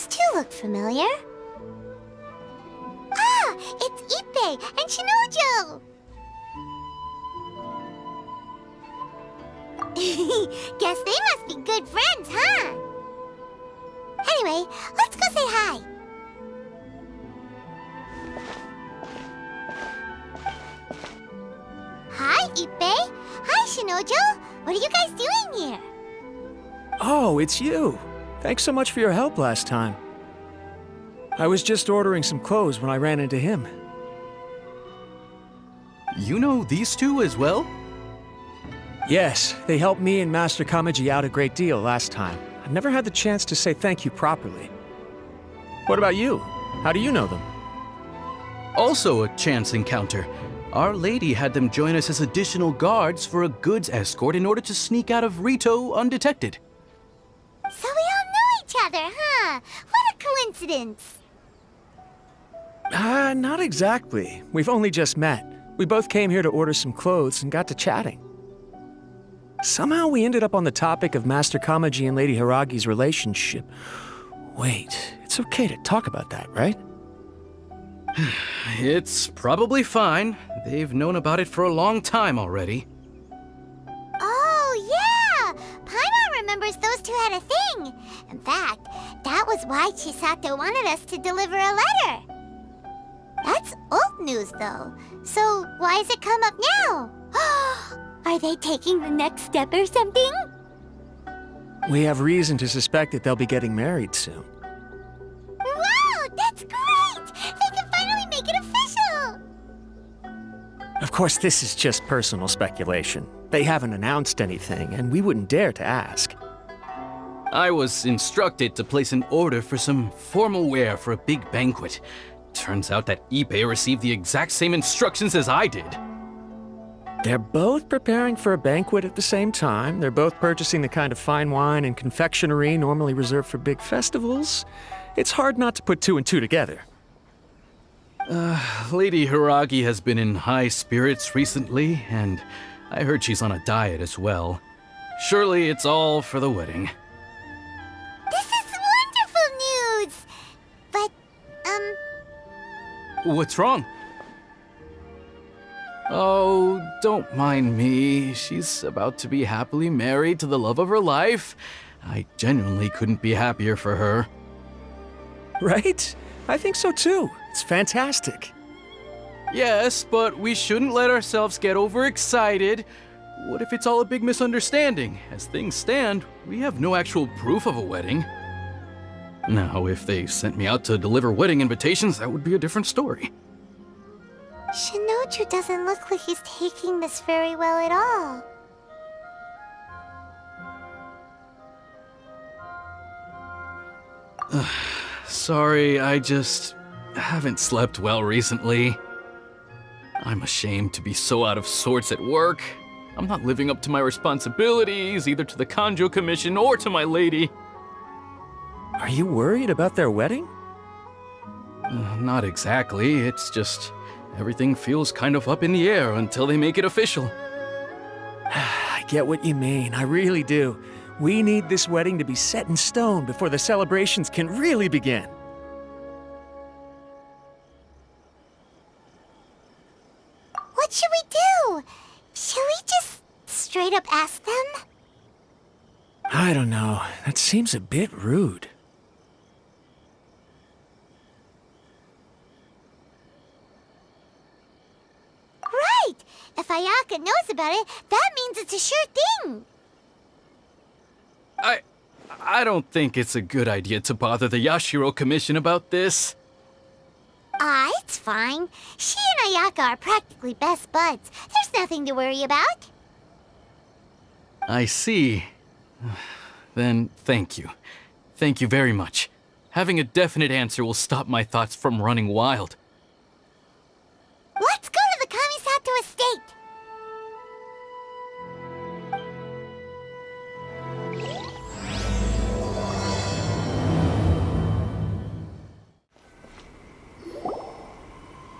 Those two look familiar. Ah! It's Ippei and Shinojo! Guess they must be good friends, huh? Anyway, let's go say hi. Hi, Ippei. Hi, Shinojo. What are you guys doing here? Oh, it's you. Thanks so much for your help last time. I was just ordering some clothes when I ran into him. You know these two as well? Yes, they helped me and Master Kamaji out a great deal last time. I've never had the chance to say thank you properly. What about you? How do you know them? Also a chance encounter. Our lady had them join us as additional guards for a goods escort in order to sneak out of Rito undetected. So we all know each other, huh? What a coincidence! Not exactly. We've only just met. We both came here to order some clothes and got to chatting. Somehow we ended up on the topic of Master Kamaji and Lady Hiragi's relationship. Wait, it's okay to talk about that, right? It's probably fine. They've known about it for a long time already. Oh, yeah! Paimon remembers those two had a thing. In fact, that was why Chisato wanted us to deliver a letter. That's old news, though. So why has it come up now? Are they taking the next step or something? We have reason to suspect that they'll be getting married soon. Wow, that's great! They can finally make it official! Of course, this is just personal speculation. They haven't announced anything, and we wouldn't dare to ask. I was instructed to place an order for some formal wear for a big banquet. Turns out that Ippei received the exact same instructions as I did. They're both preparing for a banquet at the same time. They're both purchasing the kind of fine wine and confectionery normally reserved for big festivals. It's hard not to put two and two together. Lady Hiragi has been in high spirits recently, and I heard she's on a diet as well. Surely it's all for the wedding. This is wonderful news! But, What's wrong? Oh, don't mind me. She's about to be happily married to the love of her life. I genuinely couldn't be happier for her. Right? I think so too. It's fantastic. Yes, but we shouldn't let ourselves get overexcited. What if it's all a big misunderstanding? As things stand, we have no actual proof of a wedding. Now, if they sent me out to deliver wedding invitations, that would be a different story. Shinoju doesn't look like he's taking this very well at all. Sorry, I just haven't slept well recently. I'm ashamed to be so out of sorts at work. I'm not living up to my responsibilities, either to the Kanjo Commission or to my lady. Are you worried about their wedding? Not exactly, it's just everything feels kind of up in the air until they make it official. I get what you mean, I really do. We need this wedding to be set in stone before the celebrations can really begin. What should we do? Should we just straight up ask them? I don't know. That seems a bit rude. Right! If Ayaka knows about it, that means it's a sure thing! I don't think it's a good idea to bother the Yashiro Commission about this. It's fine. She and Ayaka are practically best buds. There's nothing to worry about. I see. Then thank you. Thank you very much. Having a definite answer will stop my thoughts from running wild. Let's go to the Kamisato estate!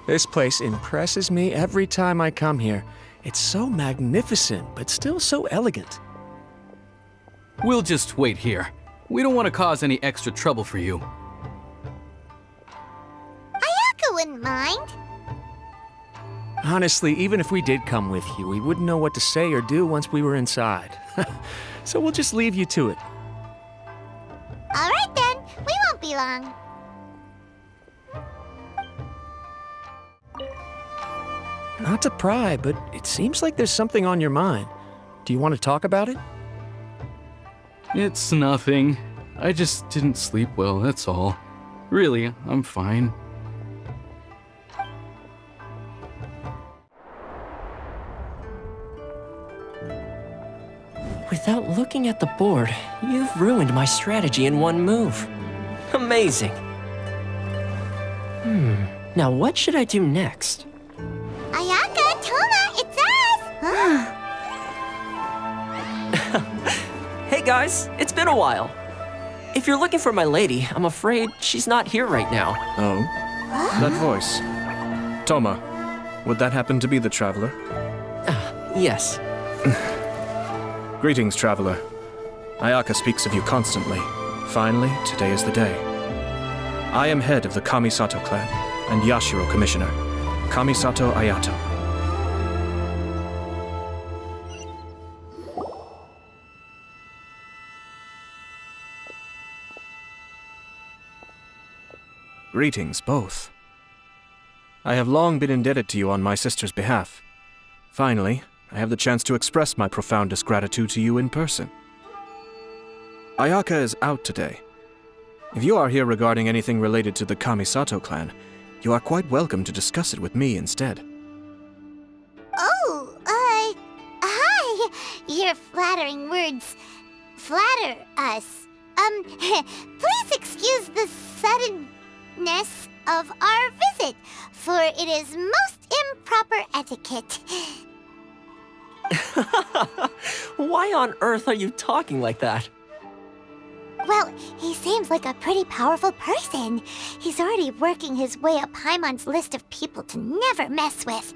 This place impresses me every time I come here. It's so magnificent, but still so elegant. We'll just wait here. We don't want to cause any extra trouble for you. wouldn't mind. Honestly, even if we did come with you, we wouldn't know what to say or do once we were inside. So we'll just leave you to it. All right then, we won't be long. Not to pry, but it seems like there's something on your mind. Do you want to talk about it? It's nothing. I just didn't sleep well, that's all. Really, I'm fine. Without looking at the board, you've ruined my strategy in one move. Amazing. Now what should I do next? Ayaka, Toma, it's us! Hey guys, it's been a while. If you're looking for my lady, I'm afraid she's not here right now. Oh? That voice. Toma, would that happen to be the traveler? Yes. Greetings, traveler. Ayaka speaks of you constantly. Finally, today is the day. I am head of the Kamisato clan and Yashiro commissioner, Kamisato Ayato. Greetings, both. I have long been indebted to you on my sister's behalf. Finally, I have the chance to express my profoundest gratitude to you in person. Ayaka is out today. If you are here regarding anything related to the Kamisato clan, you are quite welcome to discuss it with me instead. Oh, hi. Your flattering words flatter us. Please excuse the suddenness of our visit, for it is most improper etiquette. Why on earth are you talking like that? Well, he seems like a pretty powerful person. He's already working his way up Paimon's list of people to never mess with.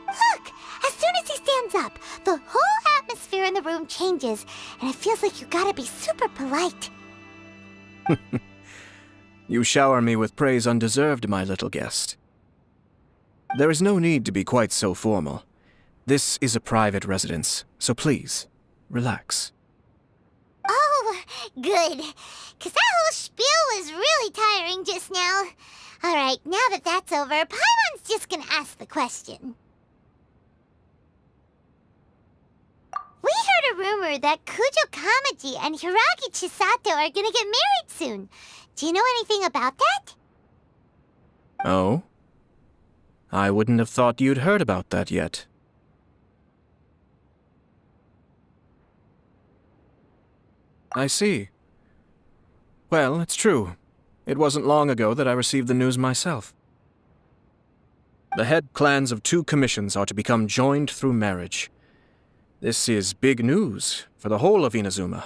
Look! As soon as he stands up, the whole atmosphere in the room changes, and it feels like you gotta be super polite. You shower me with praise undeserved, my little guest. There is no need to be quite so formal. This is a private residence, so please, relax. Oh, good. 'Cause that whole spiel was really tiring just now. Alright, now that that's over, Paimon's just gonna ask the question. We heard a rumor that Kujo Kamaji and Hiragi Chisato are gonna get married soon. Do you know anything about that? Oh? I wouldn't have thought you'd heard about that yet. I see. Well, it's true. It wasn't long ago that I received the news myself. The head clans of 2 commissions are to become joined through marriage. This is big news for the whole of Inazuma.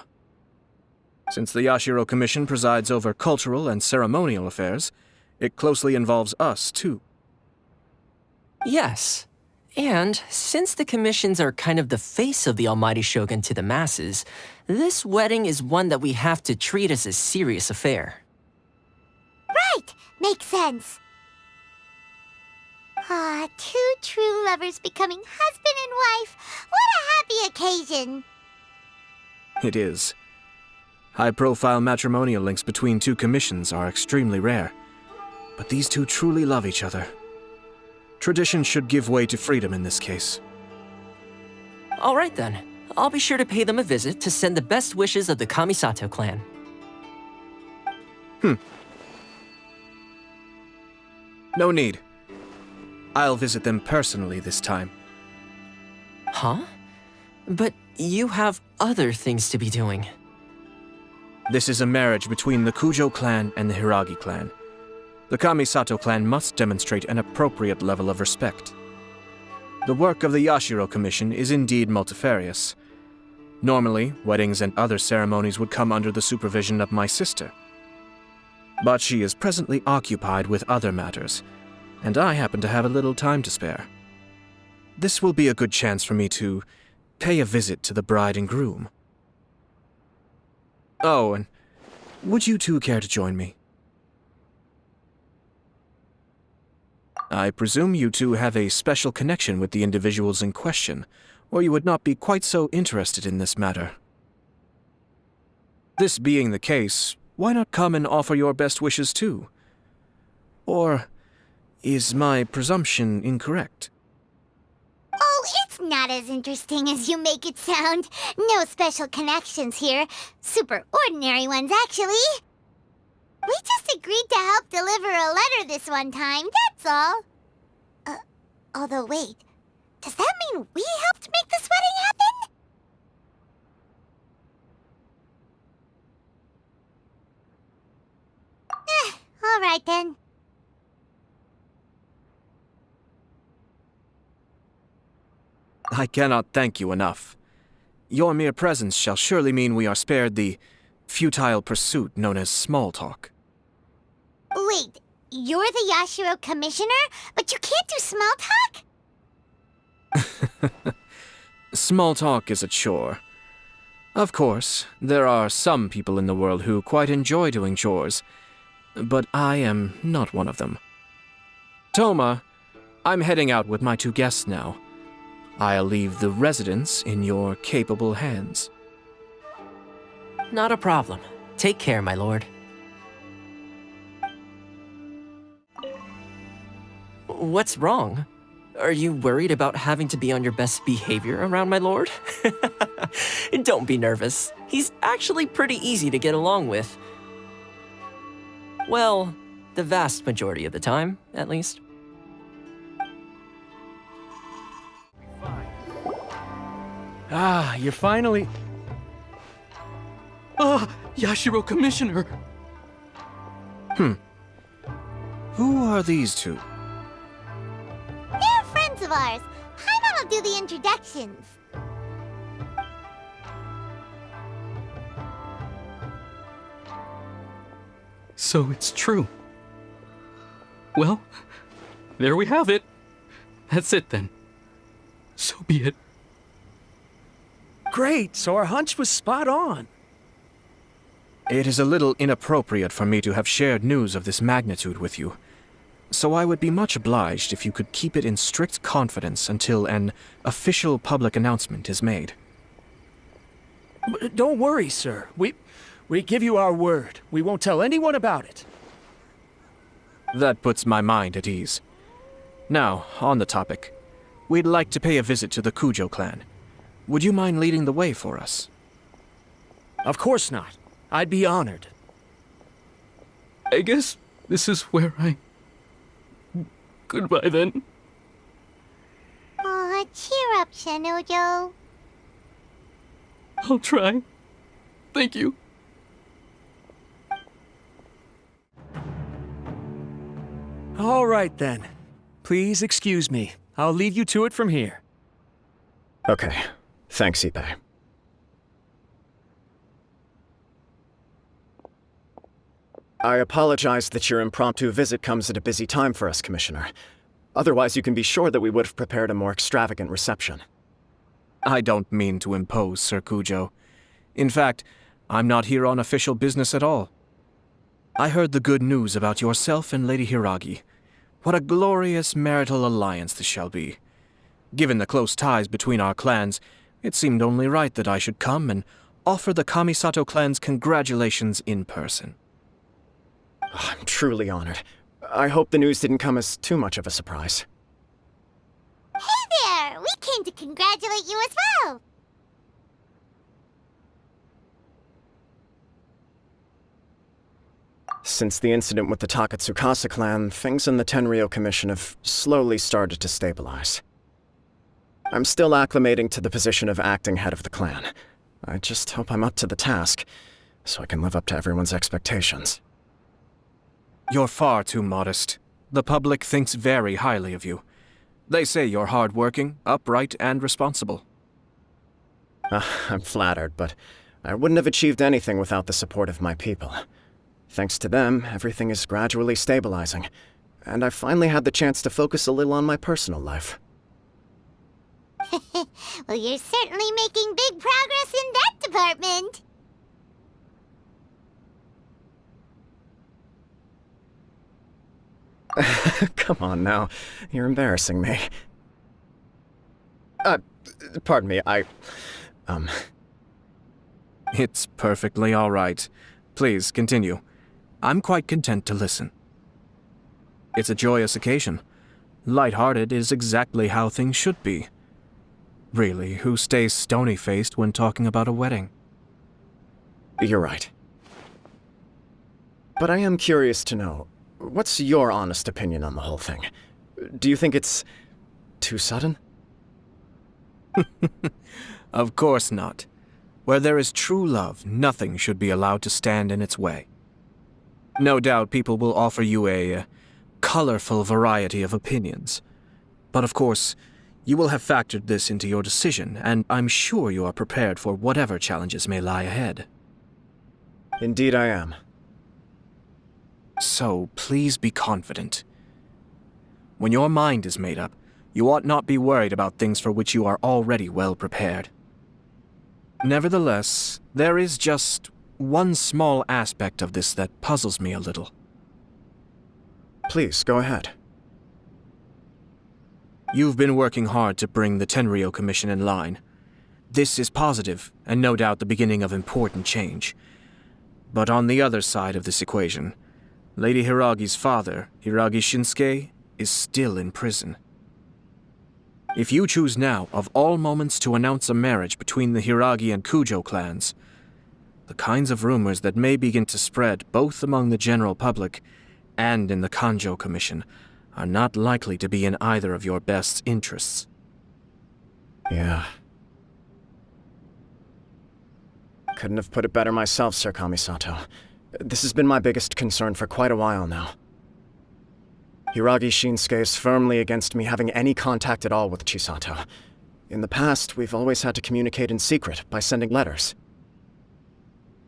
Since the Yashiro Commission presides over cultural and ceremonial affairs, it closely involves us, too. Yes. And since the commissions are kind of the face of the Almighty Shogun to the masses, this wedding is one that we have to treat as a serious affair. Right! Makes sense. Ah, 2 true lovers becoming husband and wife. What a happy occasion! It is. High-profile matrimonial links between 2 commissions are extremely rare. But these 2 truly love each other. Tradition should give way to freedom in this case. All right then. I'll be sure to pay them a visit to send the best wishes of the Kamisato clan. No need. I'll visit them personally this time. Huh? But you have other things to be doing. This is a marriage between the Kujo clan and the Hiragi clan. The Kamisato clan must demonstrate an appropriate level of respect. The work of the Yashiro Commission is indeed multifarious. Normally, weddings and other ceremonies would come under the supervision of my sister. But she is presently occupied with other matters, and I happen to have a little time to spare. This will be a good chance for me to pay a visit to the bride and groom. Oh, and would you 2 care to join me? I presume you two have a special connection with the individuals in question, or you would not be quite so interested in this matter. This being the case, why not come and offer your best wishes too? Or is my presumption incorrect? Oh, it's not as interesting as you make it sound. No special connections here. Super ordinary ones, actually. We just agreed to help deliver a letter this one time, that's all. Although wait, does that mean we helped make this wedding happen? All right then. I cannot thank you enough. Your mere presence shall surely mean we are spared the futile pursuit known as small talk. Wait, you're the Yashiro commissioner, but you can't do small talk? Small talk is a chore. Of course, there are some people in the world who quite enjoy doing chores, but I am not one of them. Toma, I'm heading out with my two guests now. I'll leave the residence in your capable hands. Not a problem. Take care, my lord. What's wrong? Are you worried about having to be on your best behavior around my lord? Don't be nervous. He's actually pretty easy to get along with. Well, the vast majority of the time, at least. Ah, you're finally... Yashiro Commissioner! Who are these two? They're friends of ours. Paimon will do the introductions. So it's true. Well, there we have it. That's it then. So be it. Great, so our hunch was spot on. It is a little inappropriate for me to have shared news of this magnitude with you, so I would be much obliged if you could keep it in strict confidence until an official public announcement is made. Don't worry, sir. We give you our word. We won't tell anyone about it. That puts my mind at ease. Now, on the topic. We'd like to pay a visit to the Kujo clan. Would you mind leading the way for us? Of course not. I'd be honored. I guess this is where I... Goodbye then. Aw, cheer up, Shinojo. I'll try. Thank you. All right, then. Please excuse me. I'll leave you to it from here. Okay. Thanks, Ippei. I apologize that your impromptu visit comes at a busy time for us, Commissioner. Otherwise, you can be sure that we would have prepared a more extravagant reception. I don't mean to impose, Sir Kujo. In fact, I'm not here on official business at all. I heard the good news about yourself and Lady Hiragi. What a glorious marital alliance this shall be. Given the close ties between our clans, it seemed only right that I should come and offer the Kamisato clan's congratulations in person. I'm truly honored. I hope the news didn't come as too much of a surprise. Hey there! We came to congratulate you as well! Since the incident with the Takatsukasa clan, things in the Tenryou Commission have slowly started to stabilize. I'm still acclimating to the position of acting head of the clan. I just hope I'm up to the task, so I can live up to everyone's expectations. You're far too modest. The public thinks very highly of you. They say you're hardworking, upright, and responsible. I'm flattered, but I wouldn't have achieved anything without the support of my people. Thanks to them, everything is gradually stabilizing, and I've finally had the chance to focus a little on my personal life. Well, you're certainly making big progress in that department. Come on now. You're embarrassing me. Pardon me, It's perfectly all right. Please, continue. I'm quite content to listen. It's a joyous occasion. Light-hearted is exactly how things should be. Really, who stays stony-faced when talking about a wedding? You're right. But I am curious to know, what's your honest opinion on the whole thing? Do you think it's too sudden? Of course not. Where there is true love, nothing should be allowed to stand in its way. No doubt people will offer you a colorful variety of opinions. But of course, you will have factored this into your decision, and I'm sure you are prepared for whatever challenges may lie ahead. Indeed I am. So, please be confident. When your mind is made up, you ought not be worried about things for which you are already well prepared. Nevertheless, there is just one small aspect of this that puzzles me a little. Please, go ahead. You've been working hard to bring the Tenryou Commission in line. This is positive, and no doubt the beginning of important change. But on the other side of this equation, Lady Hiragi's father, Hiragi Shinsuke, is still in prison. If you choose now, of all moments, to announce a marriage between the Hiragi and Kujo clans, the kinds of rumors that may begin to spread both among the general public and in the Kanjo Commission are not likely to be in either of your best interests. Yeah. Couldn't have put it better myself, Sir Kamisato. This has been my biggest concern for quite a while now. Hiragi Shinsuke is firmly against me having any contact at all with Chisato. In the past, we've always had to communicate in secret by sending letters.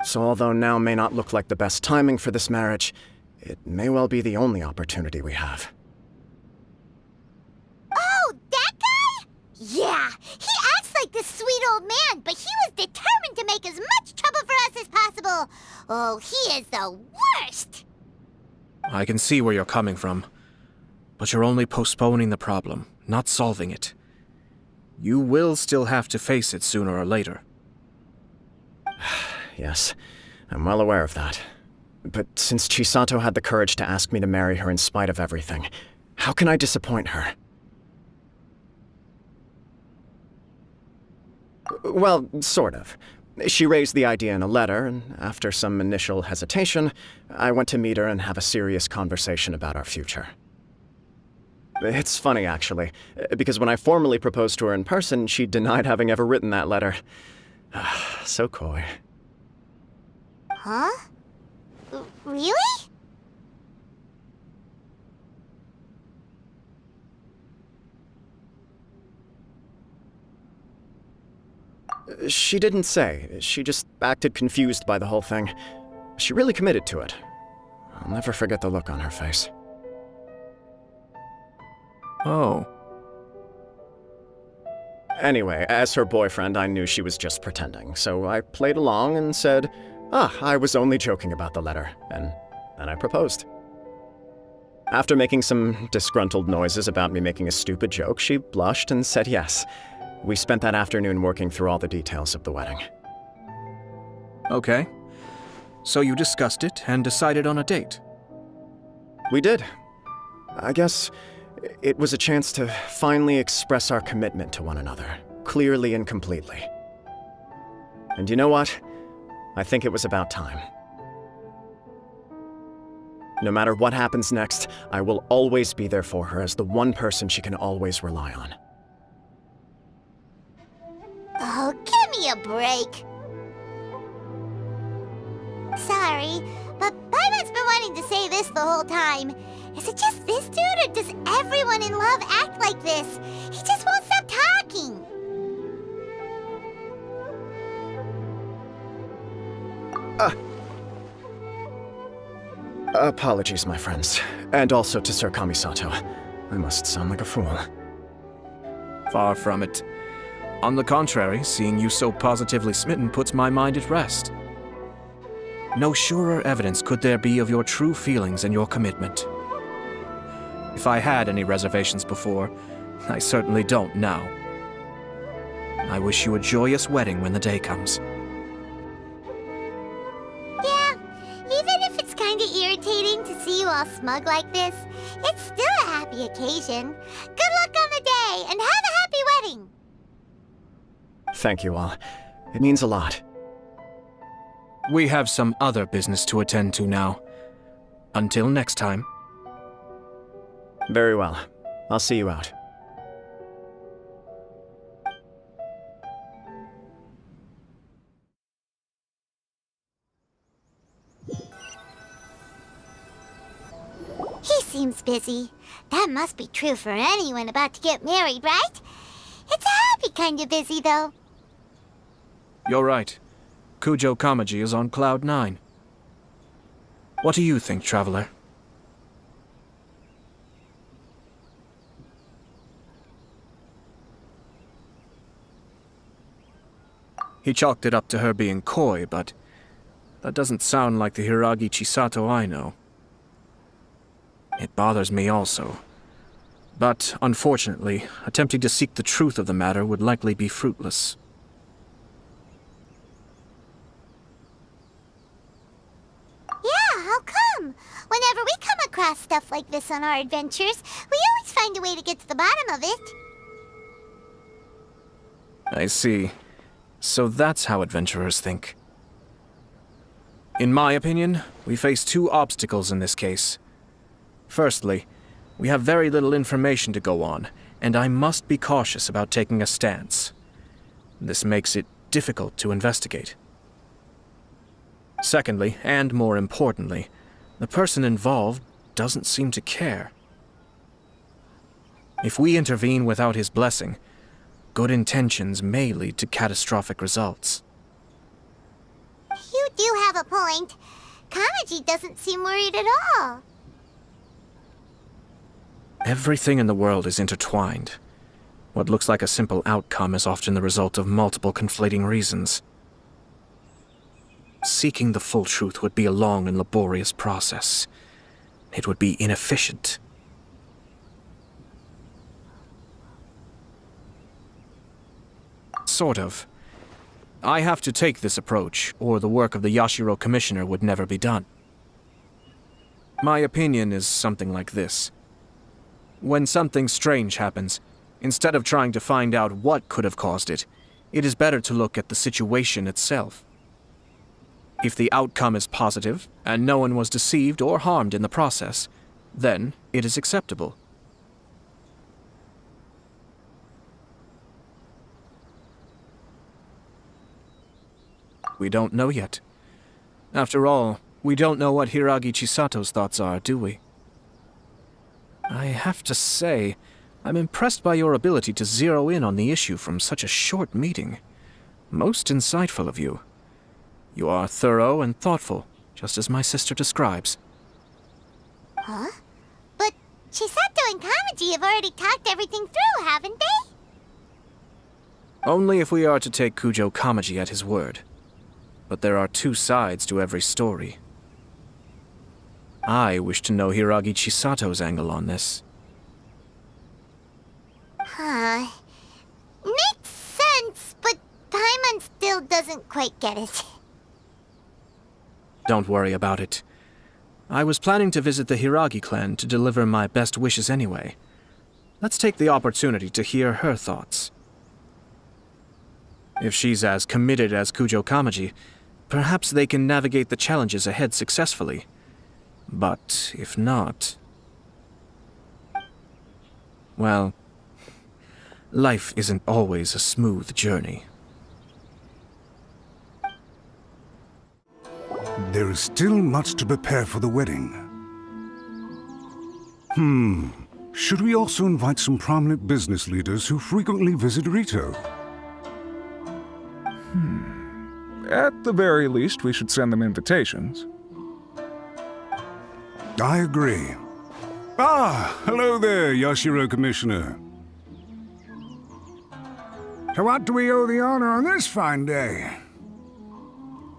So although now may not look like the best timing for this marriage, it may well be the only opportunity we have. Oh, that guy? Yeah, he acts like this sweet old man, but he was determined to make as much trouble for us as possible. Oh, he is the worst! I can see where you're coming from, but you're only postponing the problem, not solving it. You will still have to face it sooner or later. Yes, I'm well aware of that. But since Chisato had the courage to ask me to marry her in spite of everything, how can I disappoint her? Well, sort of. She raised the idea in a letter, and after some initial hesitation, I went to meet her and have a serious conversation about our future. It's funny, actually, because when I formally proposed to her in person, she denied having ever written that letter. So coy. Huh? Really? She didn't say. She just acted confused by the whole thing. She really committed to it. I'll never forget the look on her face. Oh. Anyway, as her boyfriend, I knew she was just pretending, so I played along and said, I was only joking about the letter, and then I proposed. After making some disgruntled noises about me making a stupid joke, she blushed and said yes. We spent that afternoon working through all the details of the wedding. Okay. So you discussed it and decided on a date? We did. I guess it was a chance to finally express our commitment to one another, clearly and completely. And you know what? I think it was about time. No matter what happens next, I will always be there for her as the one person she can always rely on. Oh, give me a break. Sorry, but Paimon's been wanting to say this the whole time. Is it just this dude, or does everyone in love act like this? He just won't stop talking. Apologies, my friends. And also to Sir Kamisato. I must sound like a fool. Far from it. On the contrary, seeing you so positively smitten puts my mind at rest. No surer evidence could there be of your true feelings and your commitment. If I had any reservations before, I certainly don't now. I wish you a joyous wedding when the day comes. Yeah, even if it's kinda irritating to see you all smug like this, it's still a happy occasion. Good luck on the day, and have a happy wedding! Thank you all. It means a lot. We have some other business to attend to now. Until next time. Very well. I'll see you out. He seems busy. That must be true for anyone about to get married, right? It's a happy kind of busy, though. You're right. Kujo Kamaji is on Cloud 9. What do you think, Traveler? He chalked it up to her being coy, but that doesn't sound like the Hiragi Chisato I know. It bothers me also. But, unfortunately, attempting to seek the truth of the matter would likely be fruitless. Yeah, how come? Whenever we come across stuff like this on our adventures, we always find a way to get to the bottom of it. I see. So that's how adventurers think. In my opinion, we face two obstacles in this case. Firstly, we have very little information to go on, and I must be cautious about taking a stance. This makes it difficult to investigate. Secondly, and more importantly, the person involved doesn't seem to care. If we intervene without his blessing, good intentions may lead to catastrophic results. You do have a point. Kamaji doesn't seem worried at all. Everything in the world is intertwined. What looks like a simple outcome is often the result of multiple conflating reasons. Seeking the full truth would be a long and laborious process. It would be inefficient. Sort of. I have to take this approach, or the work of the Yashiro Commissioner would never be done. My opinion is something like this. When something strange happens, instead of trying to find out what could have caused it, it is better to look at the situation itself. If the outcome is positive, and no one was deceived or harmed in the process, then it is acceptable. We don't know yet. After all, we don't know what Hiragi Chisato's thoughts are, do we? I have to say, I'm impressed by your ability to zero in on the issue from such a short meeting. Most insightful of you. You are thorough and thoughtful, just as my sister describes. Huh? But Chisato and Kamaji have already talked everything through, haven't they? Only if we are to take Kujo Kamaji at his word. But there are two sides to every story. I wish to know Hiragi Chisato's angle on this. Huh. Makes sense, but Paimon still doesn't quite get it. Don't worry about it. I was planning to visit the Hiragi clan to deliver my best wishes anyway. Let's take the opportunity to hear her thoughts. If she's as committed as Kujo Kamaji, perhaps they can navigate the challenges ahead successfully. But if not... well, life isn't always a smooth journey. There is still much to prepare for the wedding. Should we also invite some prominent business leaders who frequently visit Rito? At the very least, we should send them invitations. I agree. Ah, hello there, Yashiro Commissioner. To what do we owe the honor on this fine day?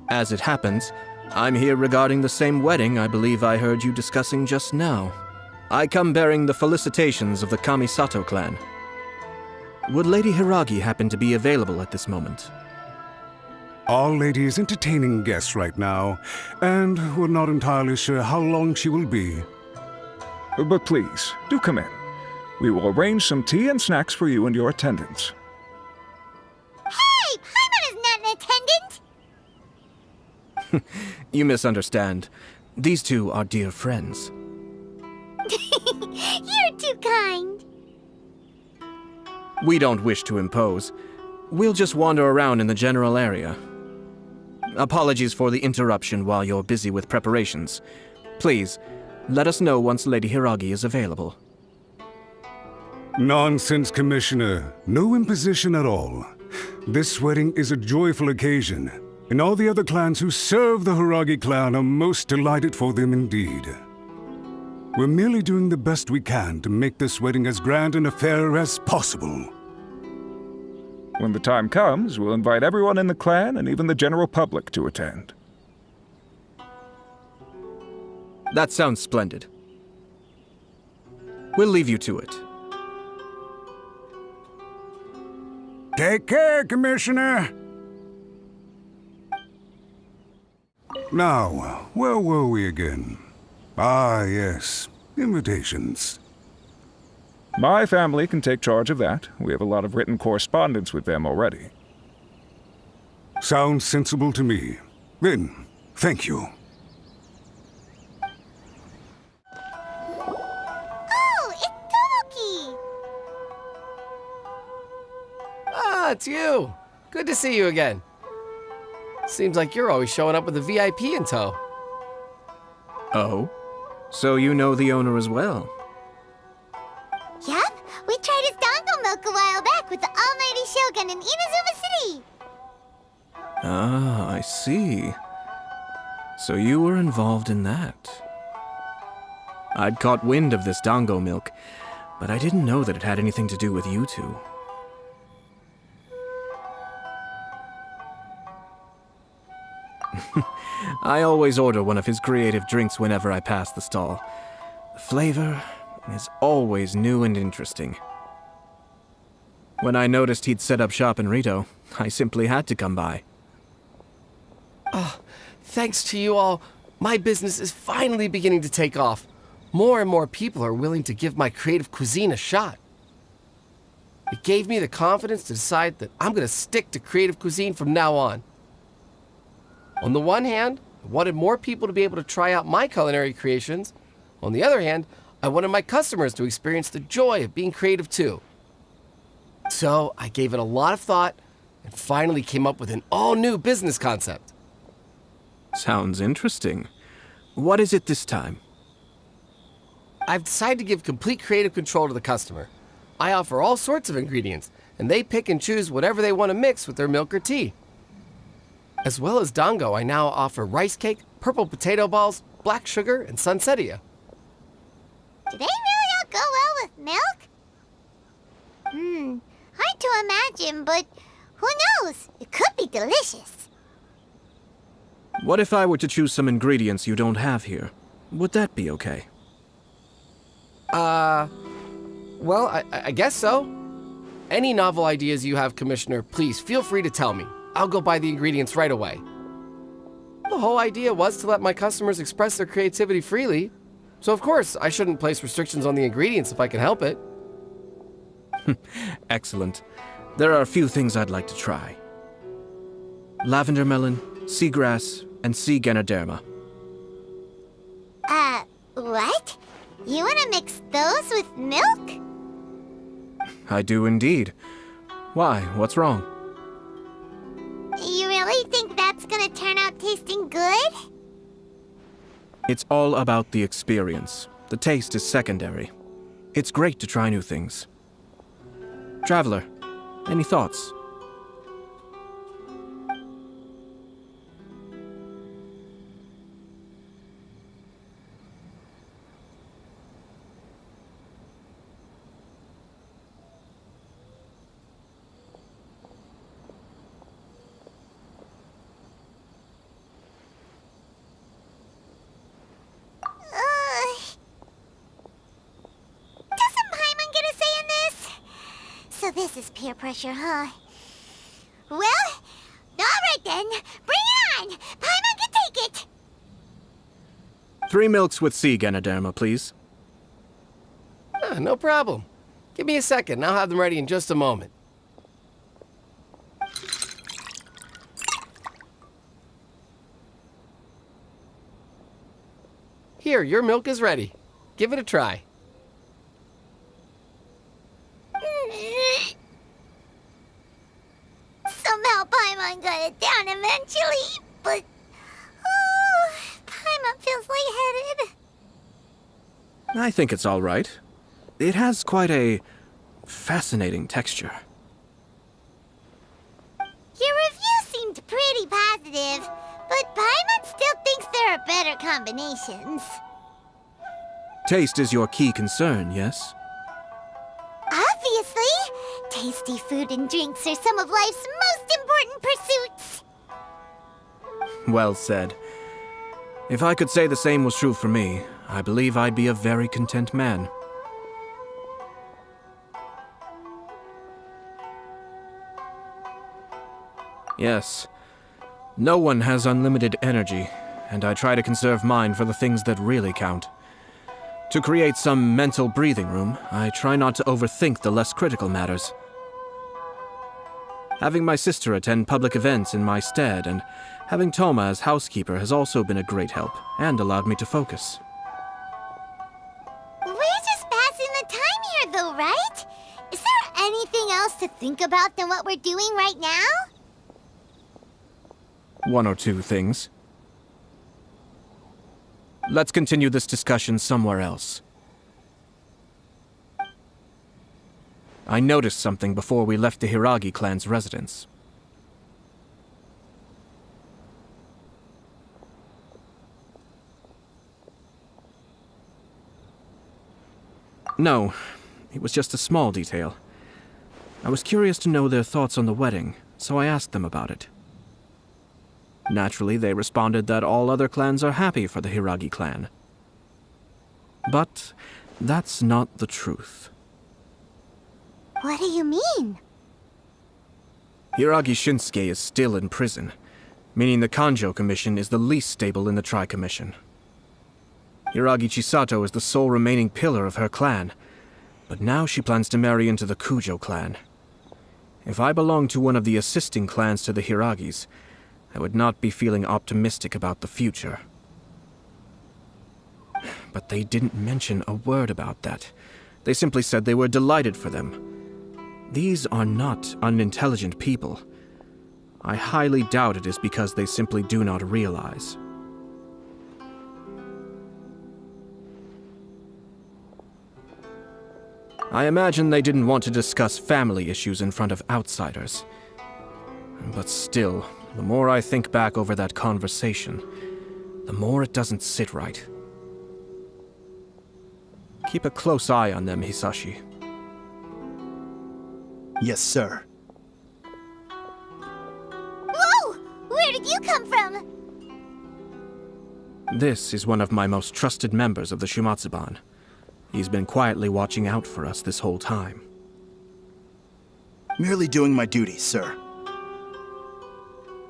As it happens, I'm here regarding the same wedding I believe I heard you discussing just now. I come bearing the felicitations of the Kamisato clan. Would Lady Hiragi happen to be available at this moment? Our lady is entertaining guests right now, and we're not entirely sure how long she will be. But please, do come in. We will arrange some tea and snacks for you and your attendants. Hey, Paimon is not an attendant! You misunderstand. These two are dear friends. You're too kind. We don't wish to impose. We'll just wander around in the general area. Apologies for the interruption while you're busy with preparations. Please, let us know once Lady Hiragi is available. Nonsense, Commissioner. No imposition at all. This wedding is a joyful occasion, and all the other clans who serve the Hiragi clan are most delighted for them indeed. We're merely doing the best we can to make this wedding as grand an affair as possible. When the time comes, we'll invite everyone in the clan and even the general public to attend. That sounds splendid. We'll leave you to it. Take care, Commissioner! Now, where were we again? Ah, yes. Invitations. My family can take charge of that. We have a lot of written correspondence with them already. Sounds sensible to me. Then, thank you. Oh, it's Tomoki! Ah, it's you. Good to see you again. Seems like you're always showing up with a VIP in tow. Oh? So you know the owner as well? Yup, we tried his dango milk a while back with the almighty Shogun in Inazuma City. Ah, I see. So you were involved in that. I'd caught wind of this dango milk, but I didn't know that it had anything to do with you two. I always order one of his creative drinks whenever I pass the stall. The flavor is always new and interesting. When I noticed he'd set up shop in Rito, I simply had to come by. Thanks to you all, my business is finally beginning to take off. More and more people are willing to give my creative cuisine a shot. It gave me the confidence to decide that I'm going to stick to creative cuisine from now on. On the one hand, I wanted more people to be able to try out my culinary creations. On the other hand, I wanted my customers to experience the joy of being creative too. So I gave it a lot of thought and finally came up with an all-new business concept. Sounds interesting. What is it this time? I've decided to give complete creative control to the customer. I offer all sorts of ingredients, and they pick and choose whatever they want to mix with their milk or tea. As well as dango, I now offer rice cake, purple potato balls, black sugar, and sunsettia. Do they really all go well with milk? Hard to imagine, but who knows? It could be delicious. What if I were to choose some ingredients you don't have here? Would that be okay? Well, I guess so. Any novel ideas you have, Commissioner, please feel free to tell me. I'll go buy the ingredients right away. The whole idea was to let my customers express their creativity freely. So of course, I shouldn't place restrictions on the ingredients if I can help it. Excellent. There are a few things I'd like to try. Lavender melon, seagrass, and sea ganoderma. What? You want to mix those with milk? I do indeed. Why? What's wrong? You really think that's gonna turn out tasting good? It's all about the experience. The taste is secondary. It's great to try new things. Traveler, any thoughts? this is peer pressure, huh? Well, alright then. Bring it on! Paimon can take it! 3 milks with sea Ganoderma, please. No problem. Give me a second, I'll have them ready in just a moment. Here, your milk is ready. Give it a try. Somehow Paimon got it down eventually, but... Oh, Paimon feels lightheaded. I think it's all right. It has quite a fascinating texture. Your review seemed pretty positive, but Paimon still thinks there are better combinations. Taste is your key concern, yes? Obviously! Tasty food and drinks are some of life's most important pursuits! Well said. If I could say the same was true for me, I believe I'd be a very content man. Yes. No one has unlimited energy, and I try to conserve mine for the things that really count. To create some mental breathing room, I try not to overthink the less critical matters. Having my sister attend public events in my stead and having Toma as housekeeper has also been a great help and allowed me to focus. We're just passing the time here though, right? Is there anything else to think about than what we're doing right now? 1 or 2 things. Let's continue this discussion somewhere else. I noticed something before we left the Hiragi clan's residence. No, it was just a small detail. I was curious to know their thoughts on the wedding, so I asked them about it. Naturally, they responded that all other clans are happy for the Hiragi clan. But that's not the truth. What do you mean? Hiragi Shinsuke is still in prison, meaning the Kanjo Commission is the least stable in the Tri-Commission. Hiragi Chisato is the sole remaining pillar of her clan, but now she plans to marry into the Kujo clan. If I belonged to one of the assisting clans to the Hiragis, I would not be feeling optimistic about the future. But they didn't mention a word about that. They simply said they were delighted for them. These are not unintelligent people. I highly doubt it is because they simply do not realize. I imagine they didn't want to discuss family issues in front of outsiders. But still, the more I think back over that conversation, the more it doesn't sit right. Keep a close eye on them, Hisashi. Yes, sir. Whoa! Where did you come from? This is one of my most trusted members of the Shumatsuban. He's been quietly watching out for us this whole time. Merely doing my duty, sir.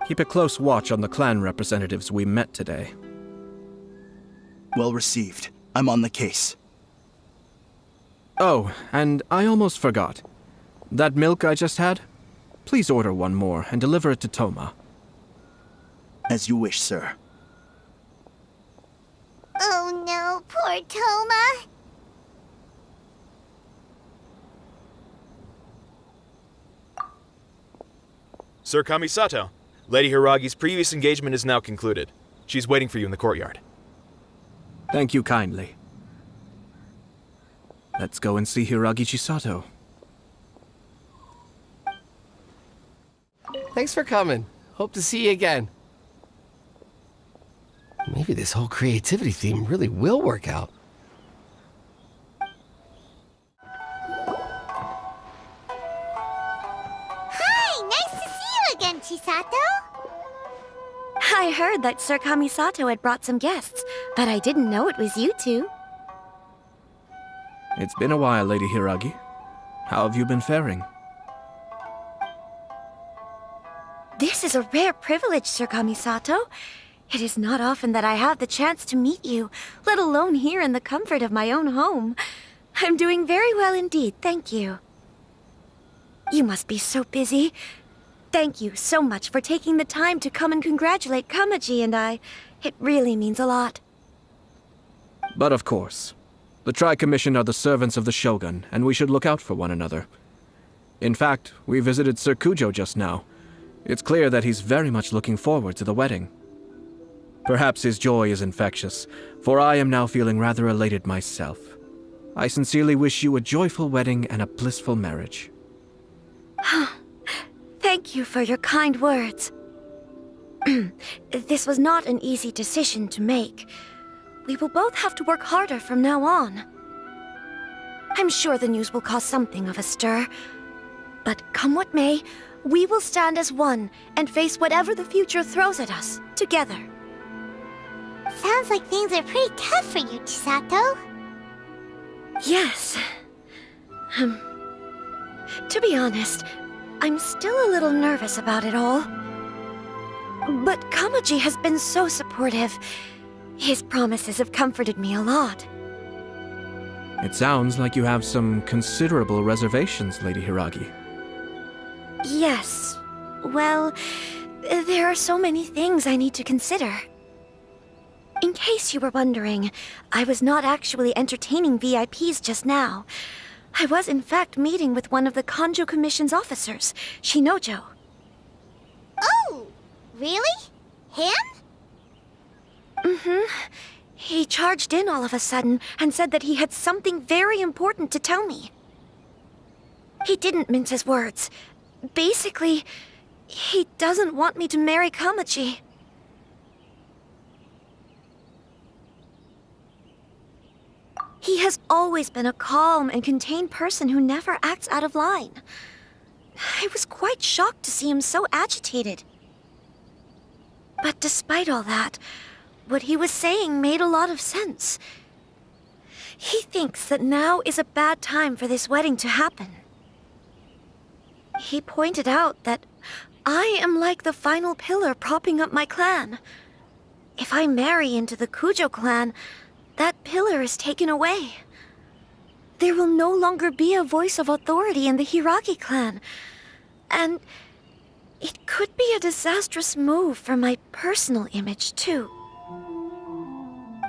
Keep a close watch on the clan representatives we met today. Well received. I'm on the case. Oh, and I almost forgot. That milk I just had? Please order one more and deliver it to Toma. As you wish, sir. Oh no, poor Toma. Sir Kamisato, Lady Hiragi's previous engagement is now concluded. She's waiting for you in the courtyard. Thank you kindly. Let's go and see Hiragi Chisato. Thanks for coming. Hope to see you again. Maybe this whole creativity theme really will work out. Hi, nice to see you again, Chisato. I heard that Sir Kamisato had brought some guests, but I didn't know it was you two. It's been a while, Lady Hiragi. How have you been faring? This is a rare privilege, Sir Kamisato. It is not often that I have the chance to meet you, let alone here in the comfort of my own home. I'm doing very well indeed, thank you. You must be so busy. Thank you so much for taking the time to come and congratulate Kamaji and I. It really means a lot. But of course, the Tri-Commission are the servants of the Shogun, and we should look out for one another. In fact, we visited Sir Kujo just now. It's clear that he's very much looking forward to the wedding. Perhaps his joy is infectious, for I am now feeling rather elated myself. I sincerely wish you a joyful wedding and a blissful marriage. Thank you for your kind words. This was not an easy decision to make. We will both have to work harder from now on. I'm sure the news will cause something of a stir. But come what may, we will stand as one and face whatever the future throws at us, together. Sounds like things are pretty tough for you, Chisato. Yes. To be honest, I'm still a little nervous about it all. But Kamaji has been so supportive. His promises have comforted me a lot. It sounds like you have some considerable reservations, Lady Hiragi. Yes. Well, there are so many things I need to consider. In case you were wondering, I was not actually entertaining VIPs just now. I was in fact meeting with one of the Kanjo Commission's officers, Shinojo. Oh, really? Him? Mm-hmm. He charged in all of a sudden and said that he had something very important to tell me. He didn't mince his words. Basically, he doesn't want me to marry Kamaji. He has always been a calm and contained person who never acts out of line. I was quite shocked to see him so agitated. But despite all that, what he was saying made a lot of sense. He thinks that now is a bad time for this wedding to happen. He pointed out that I am like the final pillar propping up my clan. If I marry into the Kujo clan, that pillar is taken away. There will no longer be a voice of authority in the Hiragi clan. And it could be a disastrous move for my personal image, too.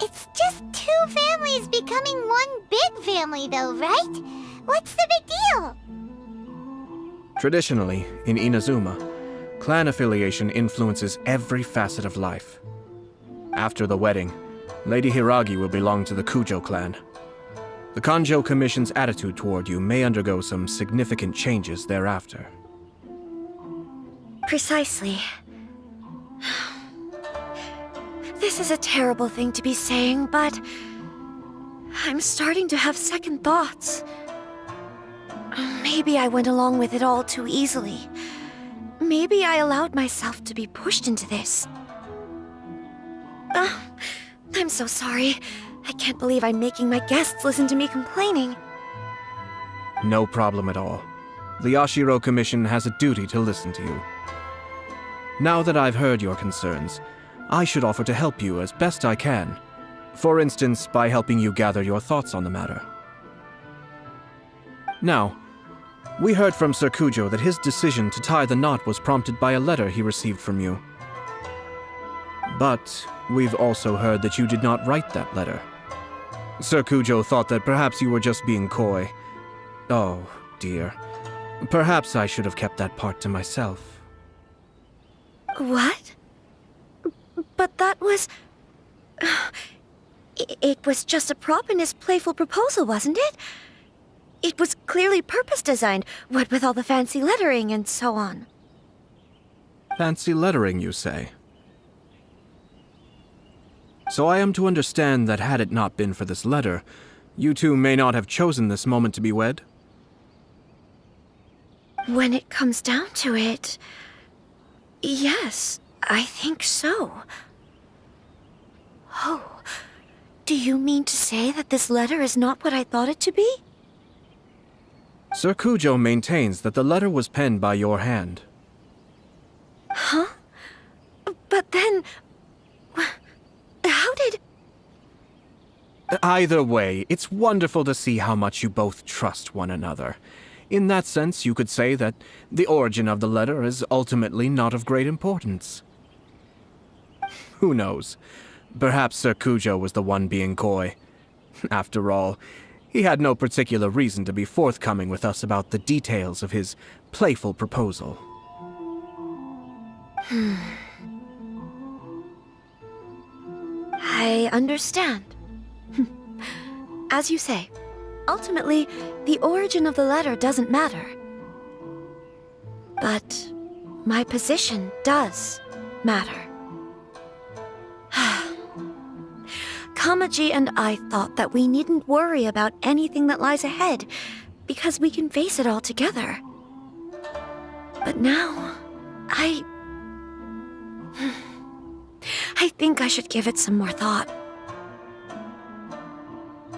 It's just two families becoming one big family, though, right? What's the big deal? Traditionally, in Inazuma, clan affiliation influences every facet of life. After the wedding, Lady Hiragi will belong to the Kujo clan. The Kanjo Commission's attitude toward you may undergo some significant changes thereafter. Precisely. This is a terrible thing to be saying, but I'm starting to have second thoughts. Maybe I went along with it all too easily. Maybe I allowed myself to be pushed into this. I'm so sorry. I can't believe I'm making my guests listen to me complaining. No problem at all. The Yashiro Commission has a duty to listen to you. Now that I've heard your concerns, I should offer to help you as best I can. For instance, by helping you gather your thoughts on the matter. Now, we heard from Sir Kujo that his decision to tie the knot was prompted by a letter he received from you. But we've also heard that you did not write that letter. Sir Kujo thought that perhaps you were just being coy. Oh, dear. Perhaps I should have kept that part to myself. What? But that was... It was just a prop in his playful proposal, wasn't it? It was clearly purpose-designed, what with all the fancy lettering and so on. Fancy lettering, you say? So I am to understand that had it not been for this letter, you two may not have chosen this moment to be wed? When it comes down to it... yes, I think so. Oh, do you mean to say that this letter is not what I thought it to be? Sir Kujo maintains that the letter was penned by your hand. Huh? But then... How did... Either way, it's wonderful to see how much you both trust one another. In that sense, you could say that the origin of the letter is ultimately not of great importance. Who knows? Perhaps Sir Kujo was the one being coy. After all, he had no particular reason to be forthcoming with us about the details of his playful proposal. I understand. As you say, ultimately, the origin of the letter doesn't matter. But my position does matter. Kamaji and I thought that we needn't worry about anything that lies ahead, because we can face it all together. But now, I think I should give it some more thought.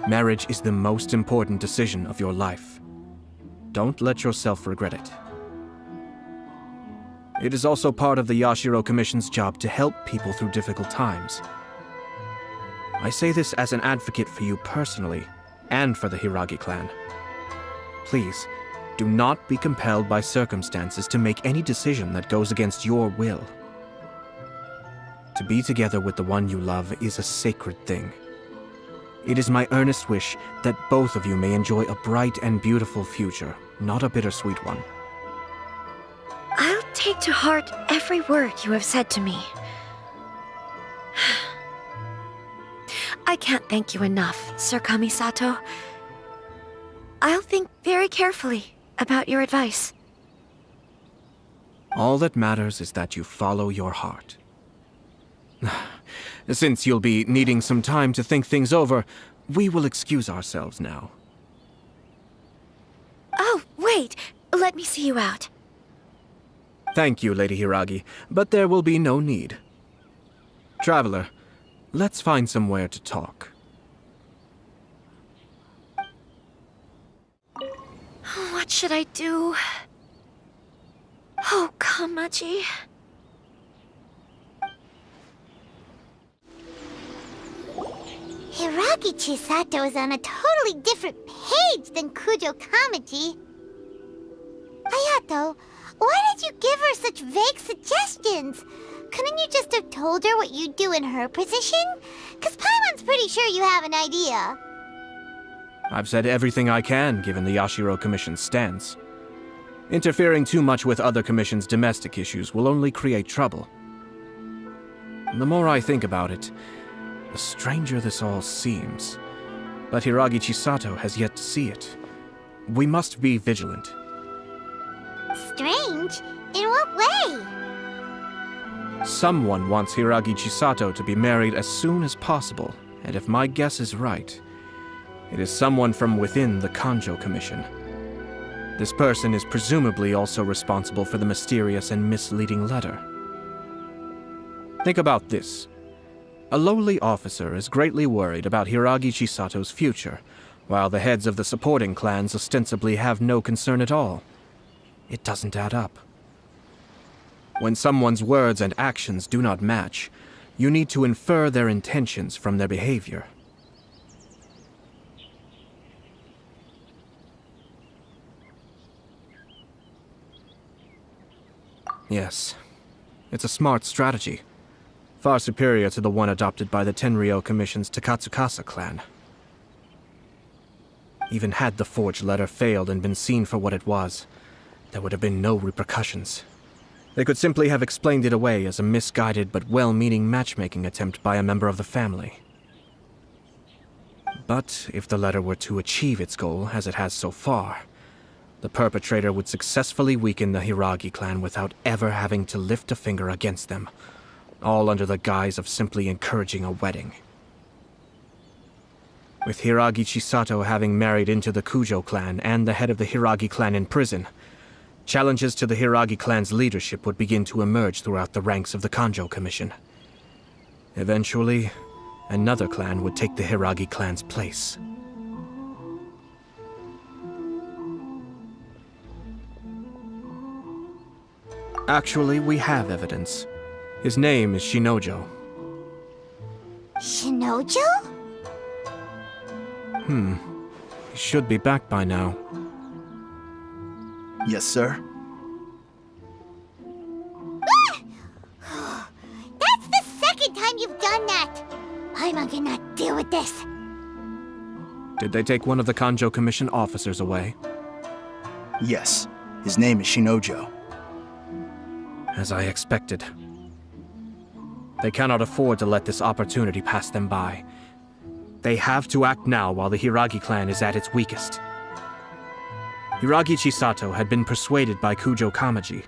Marriage is the most important decision of your life. Don't let yourself regret it. It is also part of the Yashiro Commission's job to help people through difficult times. I say this as an advocate for you personally, and for the Hiragi clan. Please, do not be compelled by circumstances to make any decision that goes against your will. To be together with the one you love is a sacred thing. It is my earnest wish that both of you may enjoy a bright and beautiful future, not a bittersweet one. I'll take to heart every word you have said to me. I can't thank you enough, Sir Kamisato. I'll think very carefully about your advice. All that matters is that you follow your heart. Since you'll be needing some time to think things over, we will excuse ourselves now. Oh, wait! Let me see you out. Thank you, Lady Hiragi, but there will be no need. Traveler, let's find somewhere to talk. What should I do? Oh, Kamaji. Hiragi Chisato is on a totally different page than Kujo Kamaji. Ayato, why did you give her such vague suggestions? Couldn't you just have told her what you'd do in her position? 'Cause Paimon's pretty sure you have an idea. I've said everything I can, given the Yashiro Commission's stance. Interfering too much with other commissions' domestic issues will only create trouble. The more I think about it, the stranger this all seems. But Hiragi Chisato has yet to see it. We must be vigilant. Strange? In what way? Someone wants Hiragi Chisato to be married as soon as possible, and if my guess is right, it is someone from within the Kanjo Commission. This person is presumably also responsible for the mysterious and misleading letter. Think about this. A lowly officer is greatly worried about Hiragi Chisato's future, while the heads of the supporting clans ostensibly have no concern at all. It doesn't add up. When someone's words and actions do not match, you need to infer their intentions from their behavior. Yes, it's a smart strategy. Far superior to the one adopted by the Tenryou Commission's Takatsukasa clan. Even had the forged letter failed and been seen for what it was, there would have been no repercussions. They could simply have explained it away as a misguided but well-meaning matchmaking attempt by a member of the family. But if the letter were to achieve its goal, as it has so far, the perpetrator would successfully weaken the Hiragi clan without ever having to lift a finger against them, all under the guise of simply encouraging a wedding. With Hiragi Chisato having married into the Kujo clan and the head of the Hiragi clan in prison, challenges to the Hiragi clan's leadership would begin to emerge throughout the ranks of the Kanjo Commission. Eventually, another clan would take the Hiragi clan's place. Actually, we have evidence. His name is Shinojo. Shinojo? He should be back by now. Yes, sir. That's the second time you've done that! Paimon cannot deal with this. Did they take one of the Kanjo Commission officers away? Yes. His name is Shinojo. As I expected. They cannot afford to let this opportunity pass them by. They have to act now while the Hiragi clan is at its weakest. Hiragi Chisato had been persuaded by Kujo Kamaji,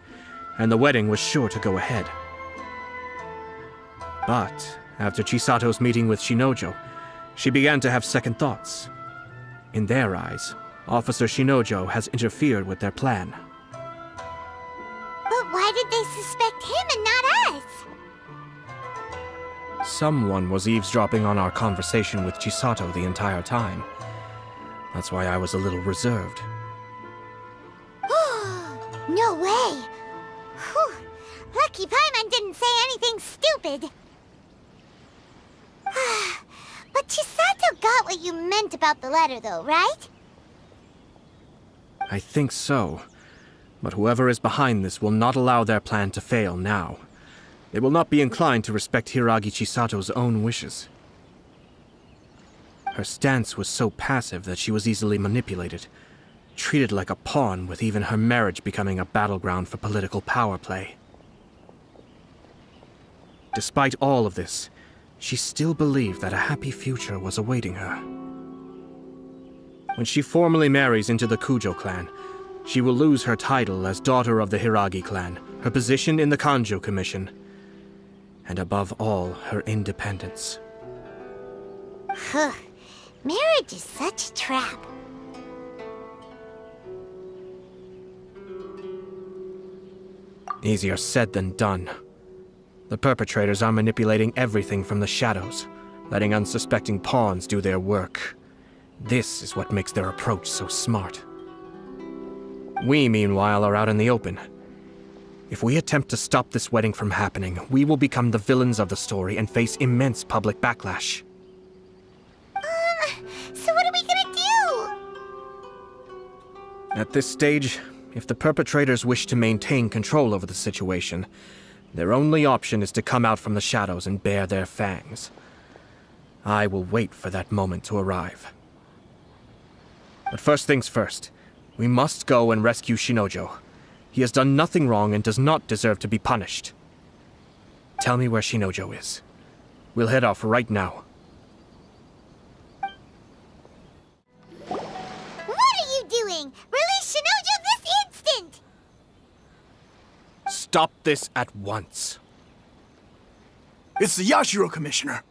and the wedding was sure to go ahead. But after Chisato's meeting with Shinojo, she began to have second thoughts. In their eyes, Officer Shinojo has interfered with their plan. But why did they suspect him and not us? Someone was eavesdropping on our conversation with Chisato the entire time. That's why I was a little reserved. No way! Whew. Lucky Paimon didn't say anything stupid. But Chisato got what you meant about the letter, though, right? I think so. But whoever is behind this will not allow their plan to fail now. They will not be inclined to respect Hiragi Chisato's own wishes. Her stance was so passive that she was easily manipulated, treated like a pawn, with even her marriage becoming a battleground for political power play. Despite all of this, she still believed that a happy future was awaiting her. When she formally marries into the Kujo clan, she will lose her title as daughter of the Hiragi clan, her position in the Kanjo Commission, and above all, her independence. Huh. Marriage is such a trap. Easier said than done. The perpetrators are manipulating everything from the shadows, letting unsuspecting pawns do their work. This is what makes their approach so smart. We, meanwhile, are out in the open. If we attempt to stop this wedding from happening, we will become the villains of the story and face immense public backlash. So what are we gonna do? At this stage, if the perpetrators wish to maintain control over the situation, their only option is to come out from the shadows and bare their fangs. I will wait for that moment to arrive. But first things first, we must go and rescue Shinojo. He has done nothing wrong and does not deserve to be punished. Tell me where Shinojo is. We'll head off right now. What are you doing? Release Shinojo this instant! Stop this at once. It's the Yashiro Commissioner.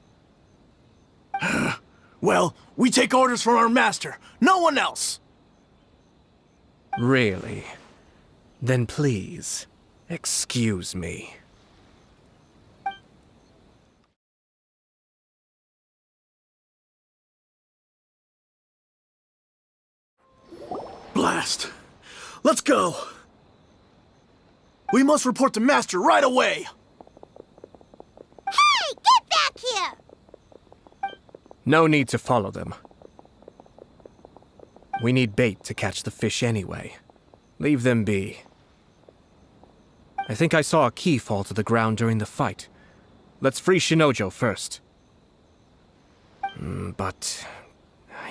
Well, we take orders from our master, no one else. Really? Then please, excuse me. Blast. Let's go. We must report to Master right away. Hey, get back here! No need to follow them. We need bait to catch the fish anyway. Leave them be. I think I saw a key fall to the ground during the fight. Let's free Shinojo first. But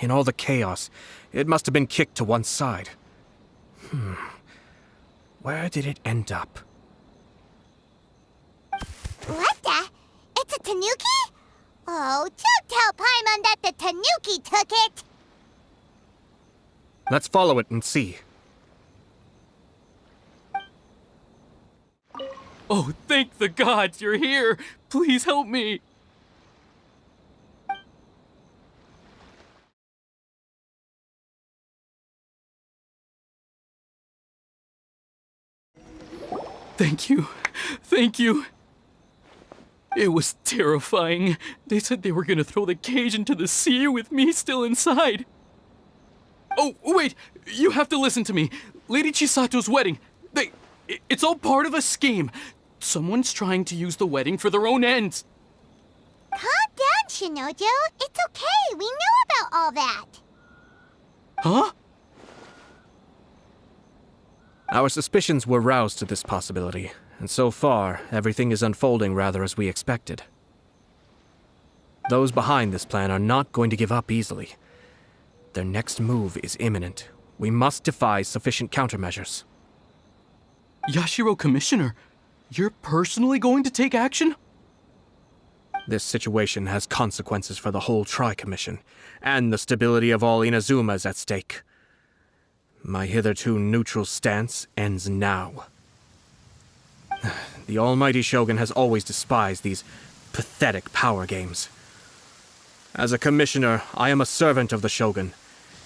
in all the chaos, it must have been kicked to one side. Where did it end up? What the? It's a tanuki? Oh, don't tell Paimon that the tanuki took it! Let's follow it and see. Oh, thank the gods you're here! Please help me! Thank you. Thank you. It was terrifying. They said they were gonna throw the cage into the sea with me still inside. Oh, wait! You have to listen to me. Lady Chisato's wedding. It's all part of a scheme. Someone's trying to use the wedding for their own ends. Calm down, Shinojo. It's okay. We knew about all that. Huh? Our suspicions were roused to this possibility, and so far, everything is unfolding rather as we expected. Those behind this plan are not going to give up easily. Their next move is imminent. We must devise sufficient countermeasures. Yashiro Commissioner, you're personally going to take action? This situation has consequences for the whole Tri-Commission, and the stability of all Inazuma is at stake. My hitherto neutral stance ends now. The almighty Shogun has always despised these pathetic power games. As a commissioner, I am a servant of the Shogun,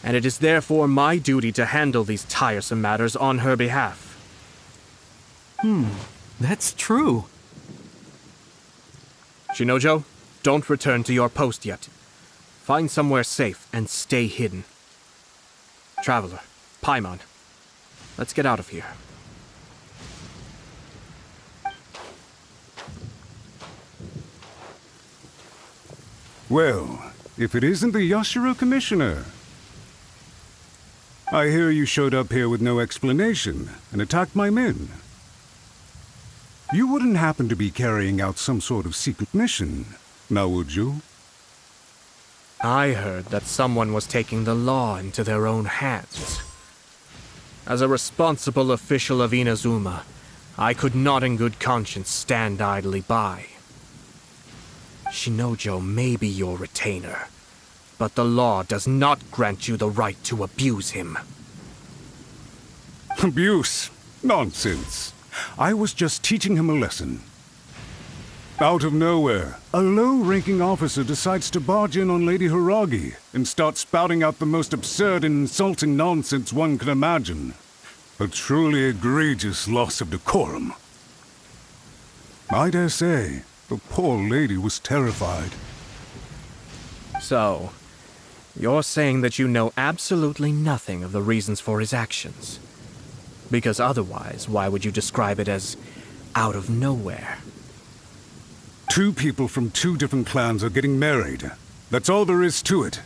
and it is therefore my duty to handle these tiresome matters on her behalf. That's true. Shinojo, don't return to your post yet. Find somewhere safe and stay hidden. Traveler, Paimon, let's get out of here. Well, if it isn't the Yashiro Commissioner. I hear you showed up here with no explanation and attacked my men. You wouldn't happen to be carrying out some sort of secret mission, now would you? I heard that someone was taking the law into their own hands. As a responsible official of Inazuma, I could not in good conscience stand idly by. Shinojo may be your retainer, but the law does not grant you the right to abuse him. Abuse? Nonsense. I was just teaching him a lesson. Out of nowhere, a low-ranking officer decides to barge in on Lady Hiragi and start spouting out the most absurd and insulting nonsense one can imagine. A truly egregious loss of decorum. I dare say, the poor lady was terrified. So, you're saying that you know absolutely nothing of the reasons for his actions? Because otherwise, why would you describe it as out of nowhere? Two people from two different clans are getting married. That's all there is to it.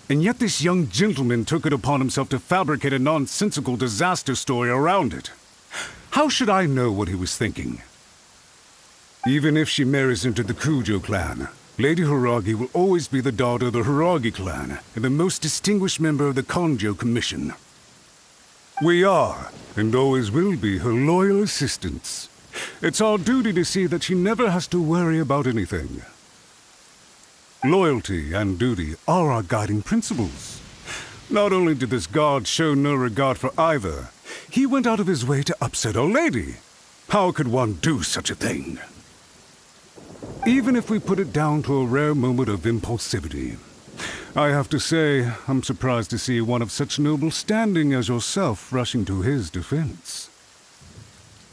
And yet this young gentleman took it upon himself to fabricate a nonsensical disaster story around it. How should I know what he was thinking? Even if she marries into the Kujo clan, Lady Hiragi will always be the daughter of the Hiragi clan and the most distinguished member of the Konjo Commission. We are, and always will be, her loyal assistants. It's our duty to see that she never has to worry about anything. Loyalty and duty are our guiding principles. Not only did this guard show no regard for either, he went out of his way to upset our lady. How could one do such a thing? Even if we put it down to a rare moment of impulsivity, I have to say, I'm surprised to see one of such noble standing as yourself rushing to his defense.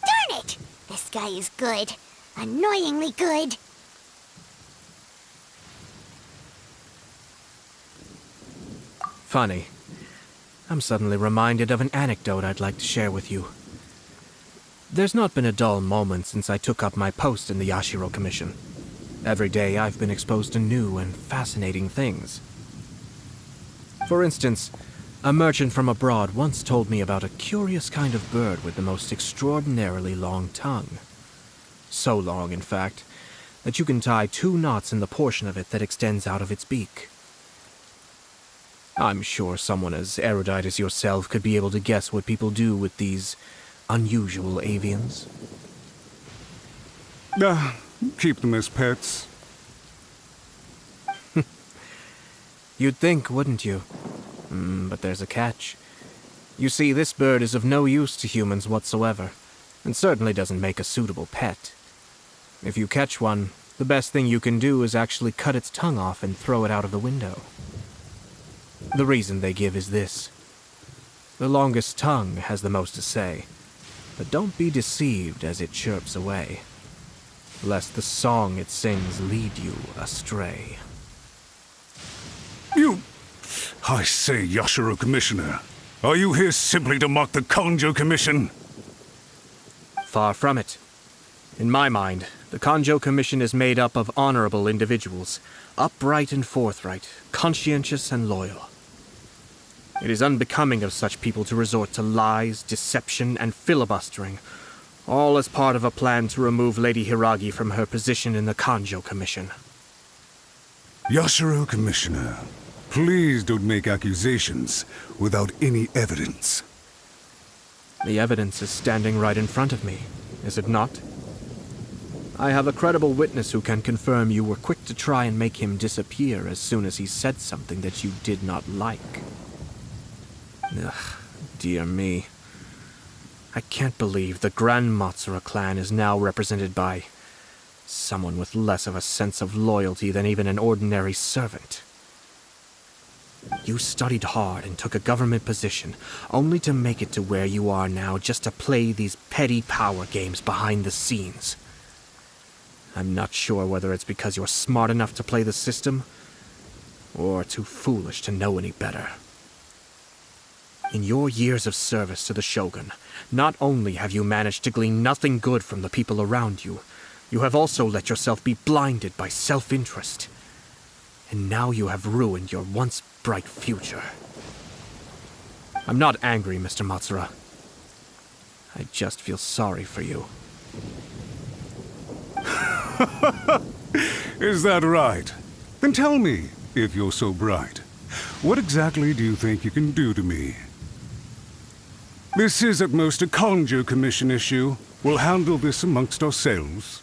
Darn it! This guy is good. Annoyingly good. Funny. I'm suddenly reminded of an anecdote I'd like to share with you. There's not been a dull moment since I took up my post in the Yashiro Commission. Every day I've been exposed to new and fascinating things. For instance, a merchant from abroad once told me about a curious kind of bird with the most extraordinarily long tongue. So long, in fact, that you can tie 2 knots in the portion of it that extends out of its beak. I'm sure someone as erudite as yourself could be able to guess what people do with these unusual avians. Keep them as pets. You'd think, wouldn't you? But there's a catch. You see, this bird is of no use to humans whatsoever, and certainly doesn't make a suitable pet. If you catch one, the best thing you can do is actually cut its tongue off and throw it out of the window. The reason they give is this. The longest tongue has the most to say, but don't be deceived as it chirps away, lest the song it sings lead you astray. I say, Yashiro Commissioner, are you here simply to mock the Konjo Commission? Far from it. In my mind, the Kanjo Commission is made up of honorable individuals, upright and forthright, conscientious and loyal. It is unbecoming of such people to resort to lies, deception, and filibustering, all as part of a plan to remove Lady Hiragi from her position in the Kanjo Commission. Yashiro, Commissioner, please don't make accusations without any evidence. The evidence is standing right in front of me, is it not? I have a credible witness who can confirm you were quick to try and make him disappear as soon as he said something that you did not like. Ugh, dear me. I can't believe the Grand Matsura clan is now represented by someone with less of a sense of loyalty than even an ordinary servant. You studied hard and took a government position, only to make it to where you are now just to play these petty power games behind the scenes. I'm not sure whether it's because you're smart enough to play the system, or too foolish to know any better. In your years of service to the Shogun, not only have you managed to glean nothing good from the people around you, you have also let yourself be blinded by self-interest. And now you have ruined your once bright future. I'm not angry, Mr. Matsura. I just feel sorry for you. Is that right? Then tell me, if you're so bright, what exactly do you think you can do to me? This is at most a Kanjo Commission issue. We'll handle this amongst ourselves.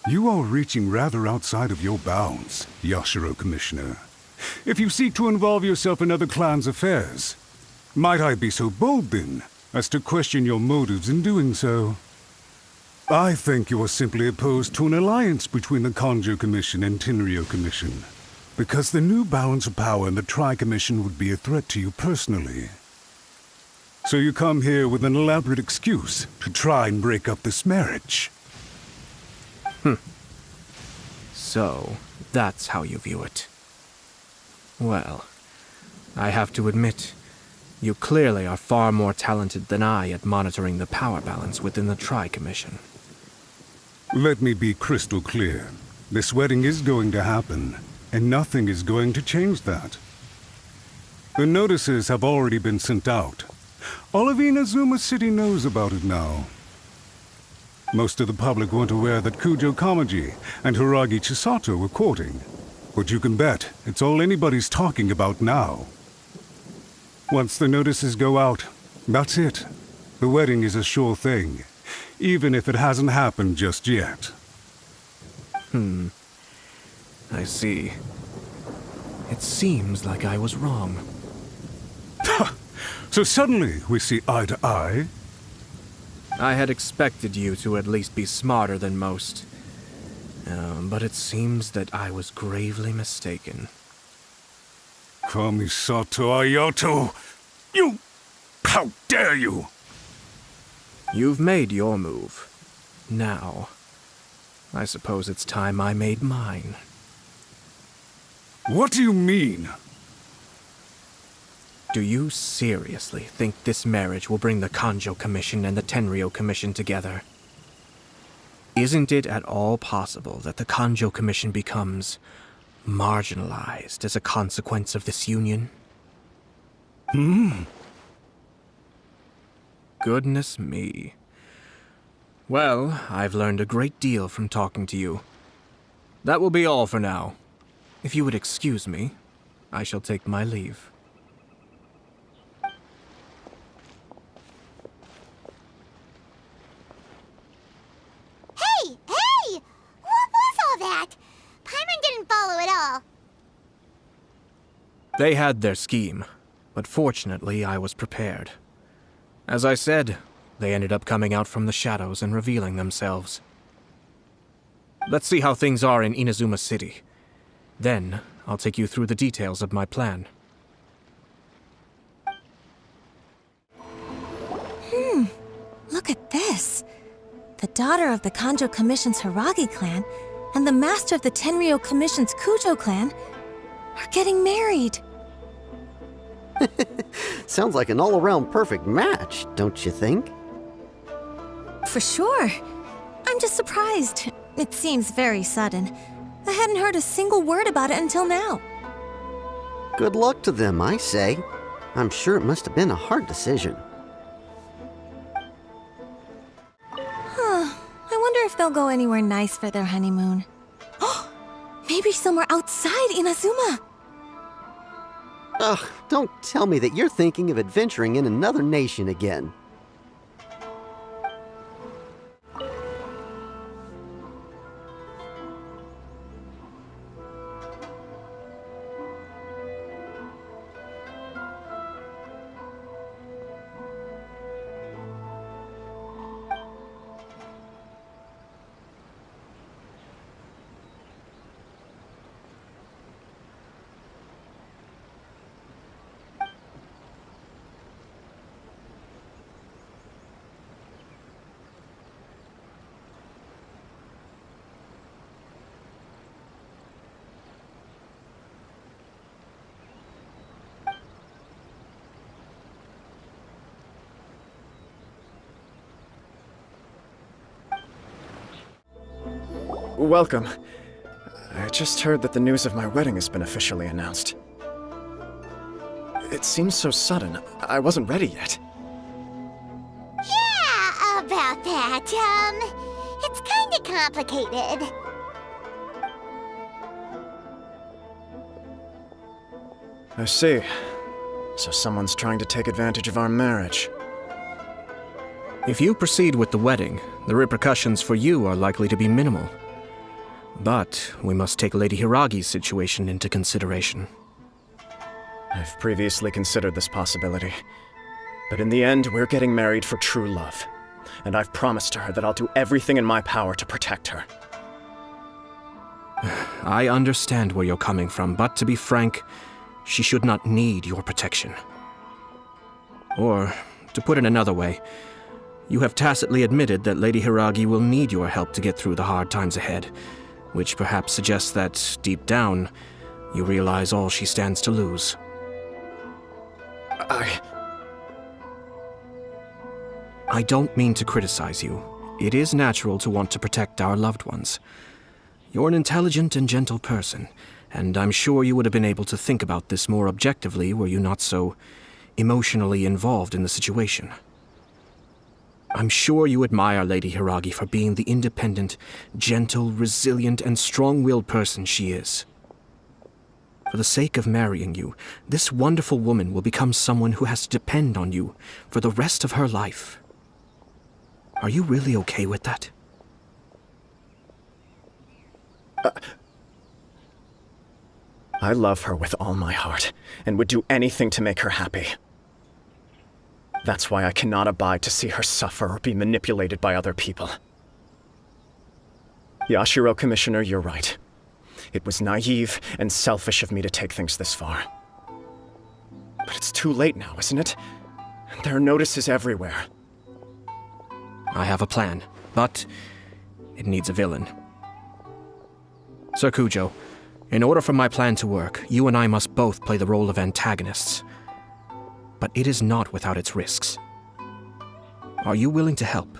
You are reaching rather outside of your bounds, Yashiro, Commissioner. If you seek to involve yourself in other clans' affairs, might I be so bold, then, as to question your motives in doing so? I think you are simply opposed to an alliance between the Kanjo Commission and Tenryou Commission, because the new balance of power in the Tri-Commission would be a threat to you personally. So you come here with an elaborate excuse to try and break up this marriage. So, that's how you view it. Well, I have to admit, you clearly are far more talented than I at monitoring the power balance within the Tri-Commission. Let me be crystal clear. This wedding is going to happen, and nothing is going to change that. The notices have already been sent out. All of Inazuma City knows about it now. Most of the public weren't aware that Kujo Kamaji and Hiragi Chisato were courting, but you can bet it's all anybody's talking about now. Once the notices go out, that's it. The wedding is a sure thing, even if it hasn't happened just yet. I see. It seems like I was wrong. So suddenly we see eye to eye? I had expected you to at least be smarter than most. But it seems that I was gravely mistaken. Kamisato Ayato! You! How dare you! You've made your move. Now, I suppose it's time I made mine. What do you mean? Do you seriously think this marriage will bring the Kanjo Commission and the Tenryou Commission together? Isn't it at all possible that the Kanjo Commission becomes marginalized as a consequence of this union? Goodness me. Well, I've learned a great deal from talking to you. That will be all for now. If you would excuse me, I shall take my leave. Hey! What was all that? Paimon didn't follow at all. They had their scheme, but fortunately I was prepared. As I said, they ended up coming out from the shadows and revealing themselves. Let's see how things are in Inazuma City. Then, I'll take you through the details of my plan. Look at this. The daughter of the Kanjo Commission's Hiragi clan and the master of the Tenryou Commission's Kujo clan are getting married. Sounds like an all-around perfect match, don't you think? for sure. I'm just surprised. It seems very sudden. I hadn't heard a single word about it until now. Good luck to them, I say. I'm sure it must have been a hard decision. I wonder if they'll go anywhere nice for their honeymoon. Oh, maybe somewhere outside Inazuma. Ugh, don't tell me that you're thinking of adventuring in another nation again. Welcome. I just heard that the news of my wedding has been officially announced. It seems so sudden. I wasn't ready yet. Yeah, about that. It's kinda complicated. I see. So someone's trying to take advantage of our marriage. If you proceed with the wedding, the repercussions for you are likely to be minimal. But we must take Lady Hiragi's situation into consideration. I've previously considered this possibility. But in the end, we're getting married for true love. And I've promised her that I'll do everything in my power to protect her. I understand where you're coming from, but to be frank, she should not need your protection. Or, to put it another way, you have tacitly admitted that Lady Hiragi will need your help to get through the hard times ahead, which perhaps suggests that, deep down, you realize all she stands to lose. I don't mean to criticize you. It is natural to want to protect our loved ones. You're an intelligent and gentle person, and I'm sure you would have been able to think about this more objectively were you not so emotionally involved in the situation. I'm sure you admire Lady Hiragi for being the independent, gentle, resilient, and strong-willed person she is. For the sake of marrying you, this wonderful woman will become someone who has to depend on you for the rest of her life. Are you really okay with that? I love her with all my heart, and would do anything to make her happy. That's why I cannot abide to see her suffer or be manipulated by other people. Yashiro, Commissioner, you're right. It was naive and selfish of me to take things this far. But it's too late now, isn't it? There are notices everywhere. I have a plan, but it needs a villain. Sir Kujo, in order for my plan to work, you and I must both play the role of antagonists. But it is not without its risks. Are you willing to help?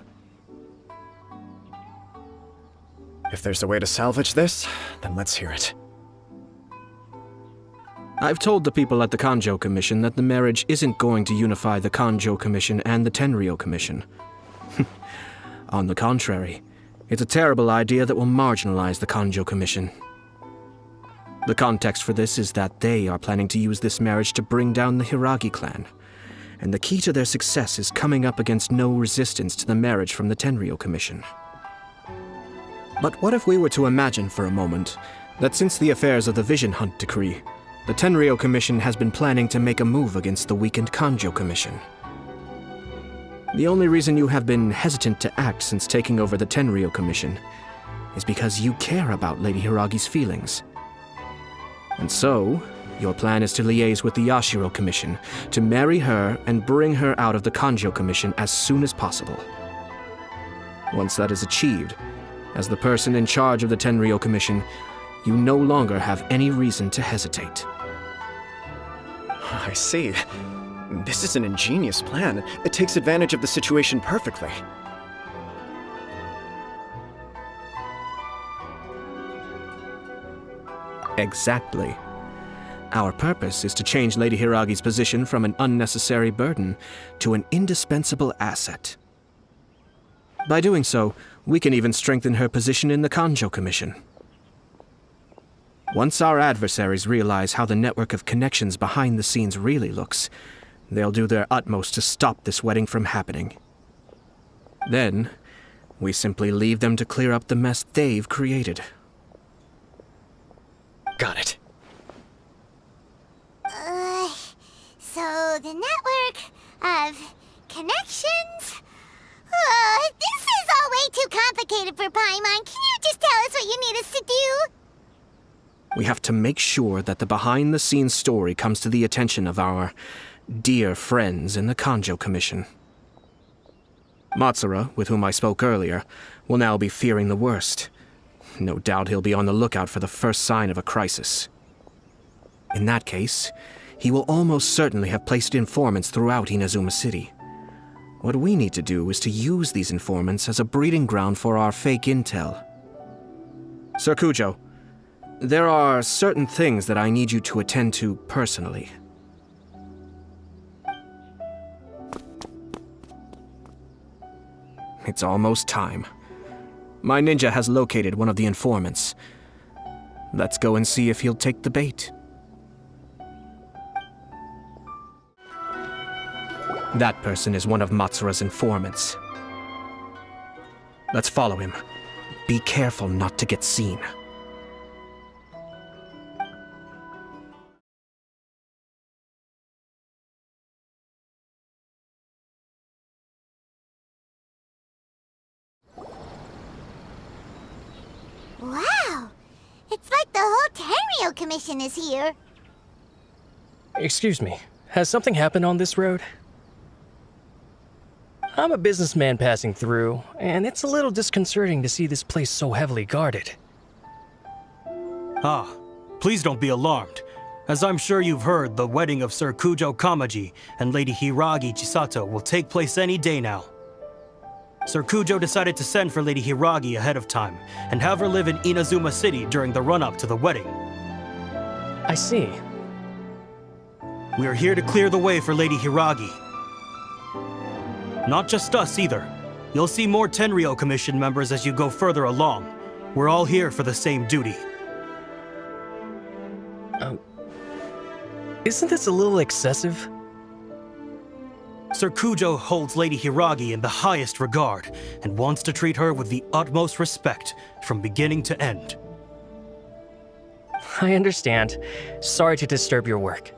If there's a way to salvage this, then let's hear it. I've told the people at the Kanjo Commission that the marriage isn't going to unify the Kanjo Commission and the Tenryou Commission. On the contrary, it's a terrible idea that will marginalize the Kanjo Commission. The context for this is that they are planning to use this marriage to bring down the Hiragi clan, and the key to their success is coming up against no resistance to the marriage from the Tenryou Commission. But what if we were to imagine for a moment that since the affairs of the Vision Hunt Decree, the Tenryou Commission has been planning to make a move against the weakened Kanjo Commission? The only reason you have been hesitant to act since taking over the Tenryou Commission is because you care about Lady Hiragi's feelings. And so, your plan is to liaise with the Yashiro Commission, to marry her and bring her out of the Kanjo Commission as soon as possible. Once that is achieved, as the person in charge of the Tenryou Commission, you no longer have any reason to hesitate. I see. This is an ingenious plan. It takes advantage of the situation perfectly. Exactly. Our purpose is to change Lady Hiragi's position from an unnecessary burden to an indispensable asset. By doing so, we can even strengthen her position in the Kanjo Commission. Once our adversaries realize how the network of connections behind the scenes really looks, they'll do their utmost to stop this wedding from happening. Then, we simply leave them to clear up the mess they've created. Got it. So the network of connections? This is all way too complicated for Paimon. Can you just tell us what you need us to do? We have to make sure that the behind-the-scenes story comes to the attention of our dear friends in the Kanjo Commission. Matsura, with whom I spoke earlier, will now be fearing the worst. No doubt he'll be on the lookout for the first sign of a crisis. In that case, he will almost certainly have placed informants throughout Inazuma City. What we need to do is to use these informants as a breeding ground for our fake intel. Sir Kujo, there are certain things that I need you to attend to personally. It's almost time. My ninja has located one of the informants. Let's go and see if he'll take the bait. That person is one of Matsura's informants. Let's follow him. Be careful not to get seen. Wow! It's like the whole Tenryo Commission is here. Excuse me, has something happened on this road? I'm a businessman passing through, and it's a little disconcerting to see this place so heavily guarded. Ah, please don't be alarmed. As I'm sure you've heard, the wedding of Sir Kujo Kamaji and Lady Hiragi Chisato will take place any day now. Sir Kujo decided to send for Lady Hiragi ahead of time, and have her live in Inazuma City during the run-up to the wedding. I see. We are here to clear the way for Lady Hiragi. Not just us either. You'll see more Tenryo Commission members as you go further along. We're all here for the same duty. Isn't this a little excessive? Sir Kujo holds Lady Hiragi in the highest regard and wants to treat her with the utmost respect from beginning to end. I understand. Sorry to disturb your work.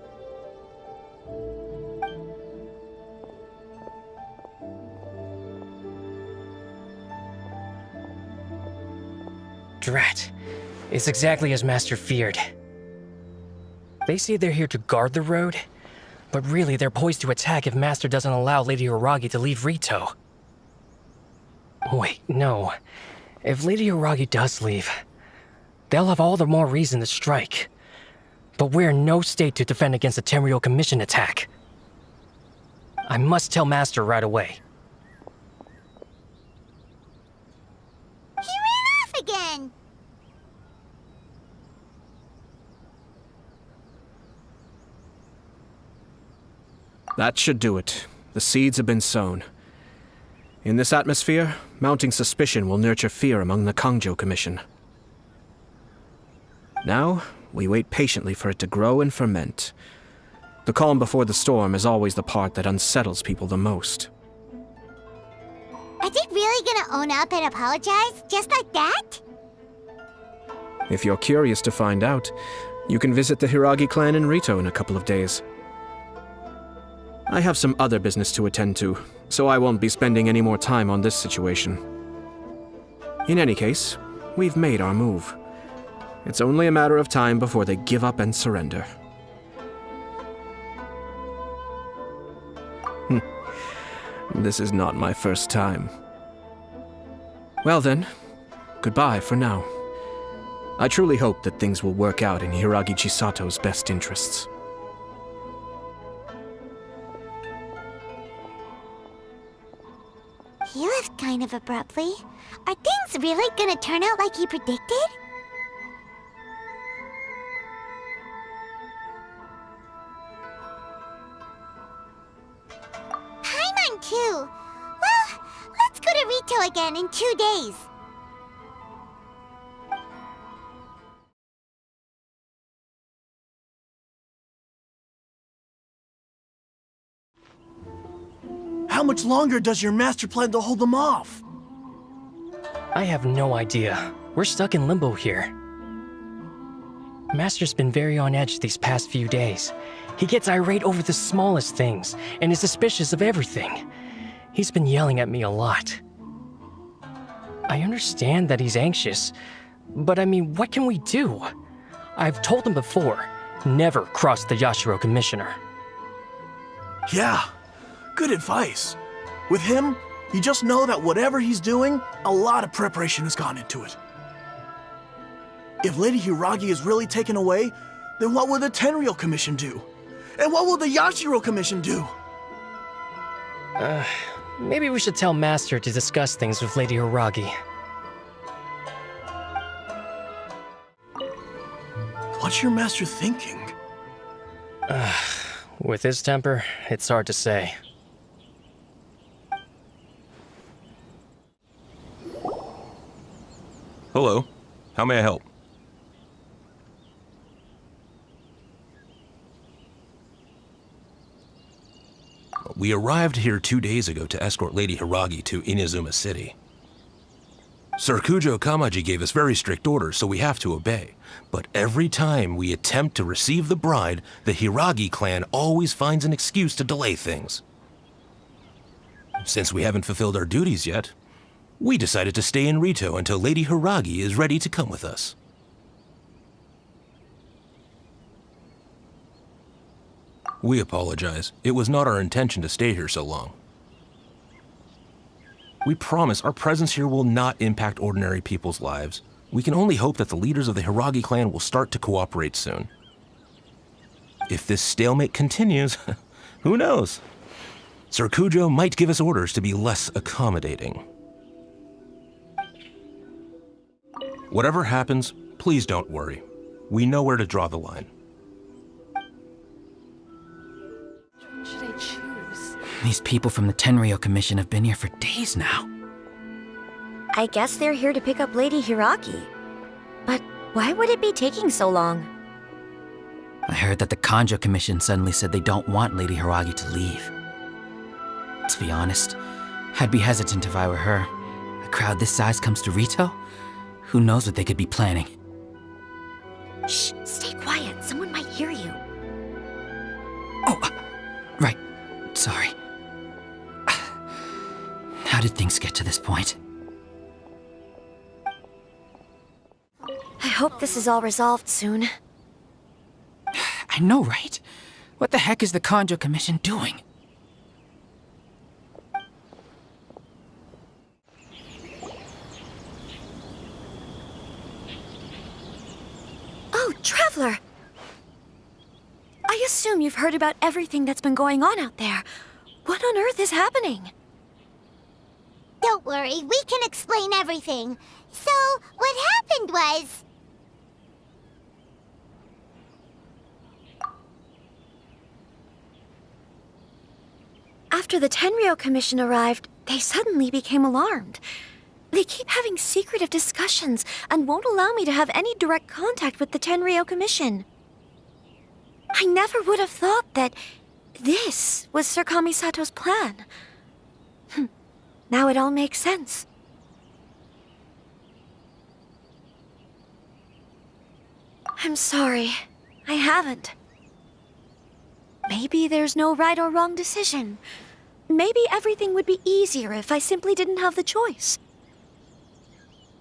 Drat. It's exactly as Master feared. They say they're here to guard the road, but really they're poised to attack if Master doesn't allow Lady Hiragi to leave Rito. Wait, no. If Lady Hiragi does leave, they'll have all the more reason to strike. But we're in no state to defend against a Tenryo Commission attack. I must tell Master right away. He ran off again! That should do it. The seeds have been sown. In this atmosphere, mounting suspicion will nurture fear among the Kanjo Commission. Now, we wait patiently for it to grow and ferment. The calm before the storm is always the part that unsettles people the most. Are they really gonna own up and apologize, just like that? If you're curious to find out, you can visit the Hiragi clan in Rito in a couple of days. I have some other business to attend to, so I won't be spending any more time on this situation. In any case, we've made our move. It's only a matter of time before they give up and surrender. This is not my first time. Well then, goodbye for now. I truly hope that things will work out in Hiragi Chisato's best interests. He left kind of abruptly. Are things really gonna turn out like he predicted? mine too. Well, let's go to Rito again in 2 days. How much longer does your master plan to hold them off? I have no idea. We're stuck in limbo here. Master's been very on edge these past few days. He gets irate over the smallest things and is suspicious of everything. He's been yelling at me a lot. I understand that he's anxious, but I mean, what can we do? I've told him before, never cross the Yashiro Commissioner. Yeah, good advice. With him, you just know that whatever he's doing, a lot of preparation has gone into it. If Lady Hiragi is really taken away, then what will the Tenryou Commission do? And what will the Yashiro Commission do? Maybe we should tell Master to discuss things with Lady Hiragi. What's your master thinking? With his temper, it's hard to say. Hello. How may I help? We arrived here 2 days ago to escort Lady Hiragi to Inazuma City. Sir Kujo Kamaji gave us very strict orders, so we have to obey. But every time we attempt to receive the bride, the Hiragi clan always finds an excuse to delay things. Since we haven't fulfilled our duties yet, we decided to stay in Rito until Lady Hiragi is ready to come with us. We apologize. It was not our intention to stay here so long. We promise our presence here will not impact ordinary people's lives. We can only hope that the leaders of the Hiragi clan will start to cooperate soon. If this stalemate continues, who knows? Sir Kujo might give us orders to be less accommodating. Whatever happens, please don't worry. We know where to draw the line. Should I choose? These people from the Tenryou Commission have been here for days now. I guess they're here to pick up Lady Hiragi. But why would it be taking so long? I heard that the Kanjo Commission suddenly said they don't want Lady Hiragi to leave. To be honest, I'd be hesitant if I were her. A crowd this size comes to Rito? Who knows what they could be planning? Shh, stay quiet. Someone might hear you. Oh, right. Sorry. How did things get to this point? I hope this is all resolved soon. I know, right? What the heck is the Kanjo Commission doing? Oh, Traveler! I assume you've heard about everything that's been going on out there. What on earth is happening? Don't worry, we can explain everything. So, what happened was... After the Tenryou Commission arrived, they suddenly became alarmed. They keep having secretive discussions and won't allow me to have any direct contact with the Tenryou Commission. I never would have thought that this was Sir Kamisato's plan. Now it all makes sense. I'm sorry. I haven't. Maybe there's no right or wrong decision. Maybe everything would be easier if I simply didn't have the choice.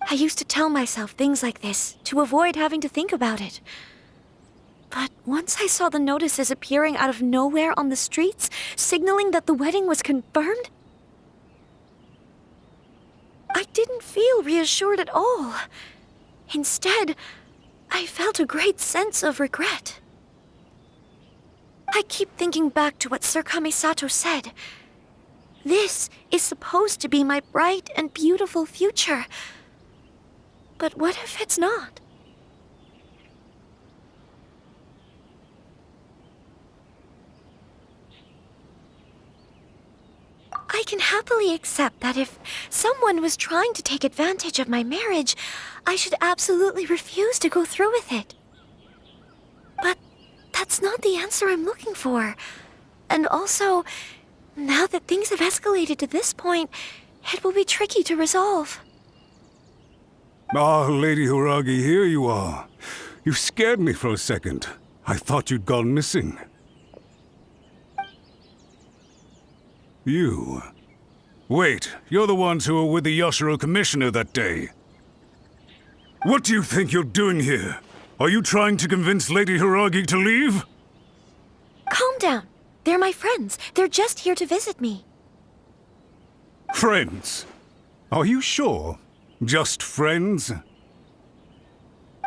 I used to tell myself things like this to avoid having to think about it. But once I saw the notices appearing out of nowhere on the streets, signaling that the wedding was confirmed, I didn't feel reassured at all. Instead, I felt a great sense of regret. I keep thinking back to what Sir Kamisato said. This is supposed to be my bright and beautiful future. But what if it's not? I can happily accept that if someone was trying to take advantage of my marriage, I should absolutely refuse to go through with it. But that's not the answer I'm looking for. And also, now that things have escalated to this point, it will be tricky to resolve. Ah, Lady Hiragi, here you are. You scared me for a second. I thought you'd gone missing. You. Wait, you're the ones who were with the Yashiro Commissioner that day. What do you think you're doing here? Are you trying to convince Lady Hiragi to leave? Calm down. They're my friends. They're just here to visit me. Friends? Are you sure? Just friends?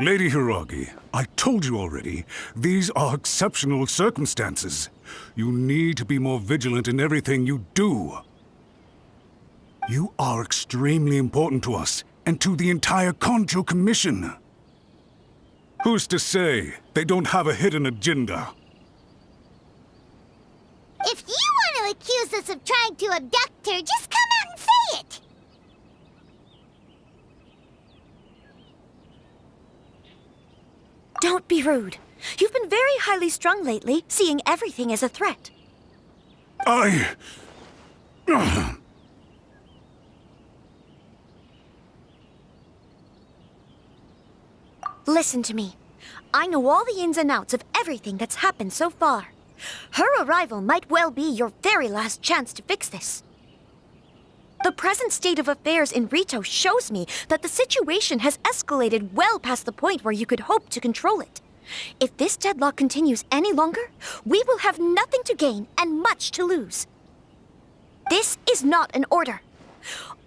Lady Hiragi, I told you already, these are exceptional circumstances. You need to be more vigilant in everything you do. You are extremely important to us, and to the entire Kanjo Commission. Who's to say they don't have a hidden agenda? If you want to accuse us of trying to abduct her, just come out and say it! Don't be rude. You've been very highly strung lately, seeing everything as a threat. Listen to me. I know all the ins and outs of everything that's happened so far. Her arrival might well be your very last chance to fix this. The present state of affairs in Rito shows me that the situation has escalated well past the point where you could hope to control it. If this deadlock continues any longer, we will have nothing to gain and much to lose. This is not an order.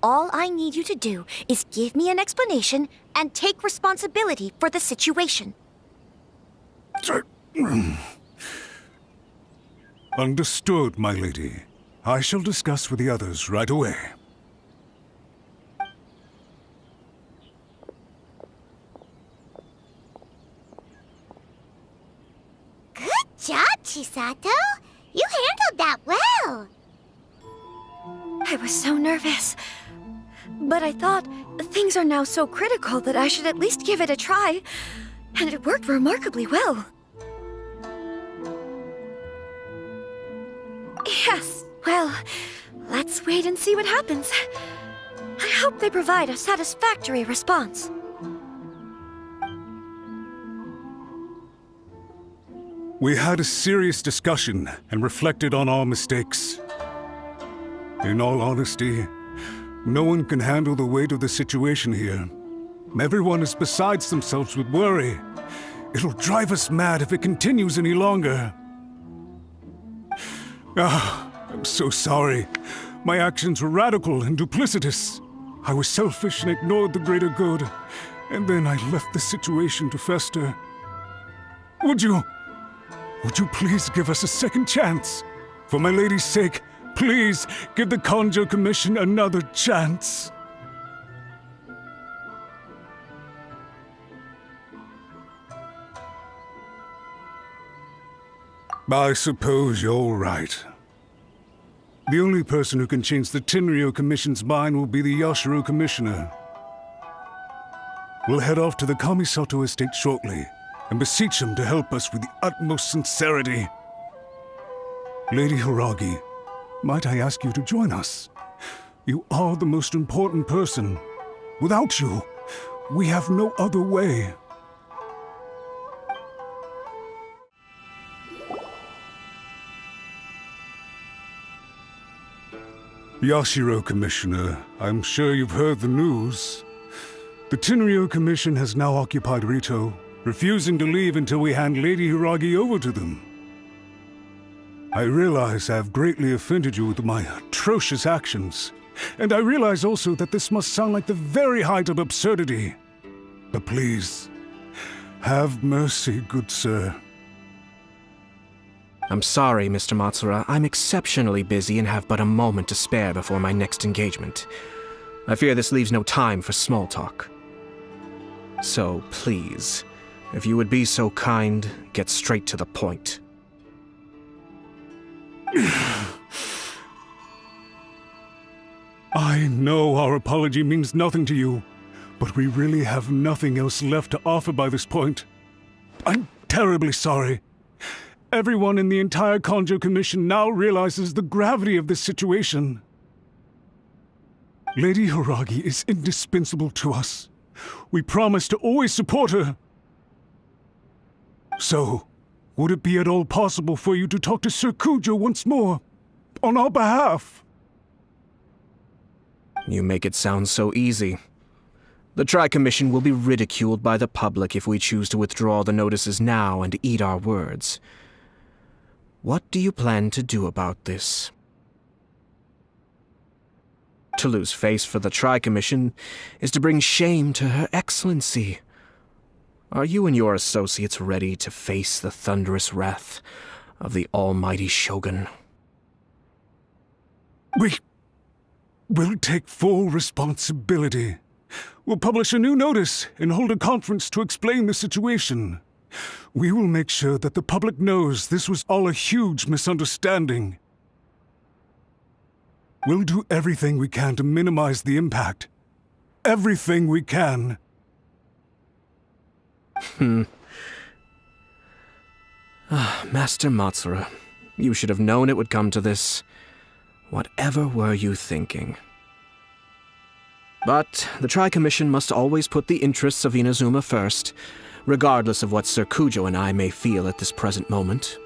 All I need you to do is give me an explanation and take responsibility for the situation. Understood, my lady. I shall discuss with the others right away. Good job, Chisato. You handled that well. I was so nervous. But I thought things are now so critical that I should at least give it a try. And it worked remarkably well. Yes, well, let's wait and see what happens. I hope they provide a satisfactory response. We had a serious discussion and reflected on our mistakes. In all honesty, no one can handle the weight of the situation here. Everyone is besides themselves with worry. It'll drive us mad if it continues any longer. I'm so sorry. My actions were radical and duplicitous. I was selfish and ignored the greater good. And then I left the situation to fester. Would you please give us a second chance? For my lady's sake, please give the Kanjo Commission another chance. I suppose you're right. The only person who can change the Tenryou Commission's mind will be the Yashiro Commissioner. We'll head off to the Kamisato estate shortly and beseech him to help us with the utmost sincerity. Lady Hiragi, might I ask you to join us? You are the most important person. Without you, we have no other way. Yashiro Commissioner, I'm sure you've heard the news. The Tenryou Commission has now occupied Rito, refusing to leave until we hand Lady Hiragi over to them. I realize I have greatly offended you with my atrocious actions, and I realize also that this must sound like the very height of absurdity. But please, have mercy, good sir. I'm sorry, Mr. Matsura. I'm exceptionally busy and have but a moment to spare before my next engagement. I fear this leaves no time for small talk. So, please, if you would be so kind, get straight to the point. I know our apology means nothing to you, but we really have nothing else left to offer by this point. I'm terribly sorry. Everyone in the entire Kanjo Commission now realizes the gravity of this situation. Lady Hiragi is indispensable to us. We promise to always support her. So, would it be at all possible for you to talk to Sir Kujo once more, on our behalf? You make it sound so easy. The Tri-Commission will be ridiculed by the public if we choose to withdraw the notices now and eat our words. What do you plan to do about this? To lose face for the Tri-Commission is to bring shame to Her Excellency. Are you and your associates ready to face the thunderous wrath of the almighty Shogun? We'll take full responsibility. We'll publish a new notice and hold a conference to explain the situation. We will make sure that the public knows this was all a huge misunderstanding. We'll do everything we can to minimize the impact. Everything we can. Master Matsura, you should have known it would come to this. Whatever were you thinking? But the Tri-Commission must always put the interests of Inazuma first, regardless of what Sir Kujo and I may feel at this present moment.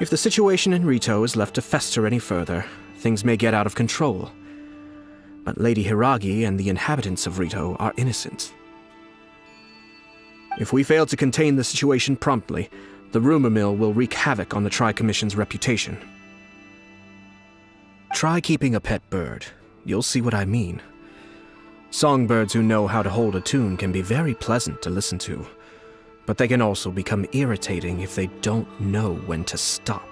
If the situation in Rito is left to fester any further, things may get out of control. But Lady Hiragi and the inhabitants of Rito are innocent. If we fail to contain the situation promptly, the rumor mill will wreak havoc on the Tri-Commission's reputation. Try keeping a pet bird. You'll see what I mean. Songbirds who know how to hold a tune can be very pleasant to listen to, but they can also become irritating if they don't know when to stop.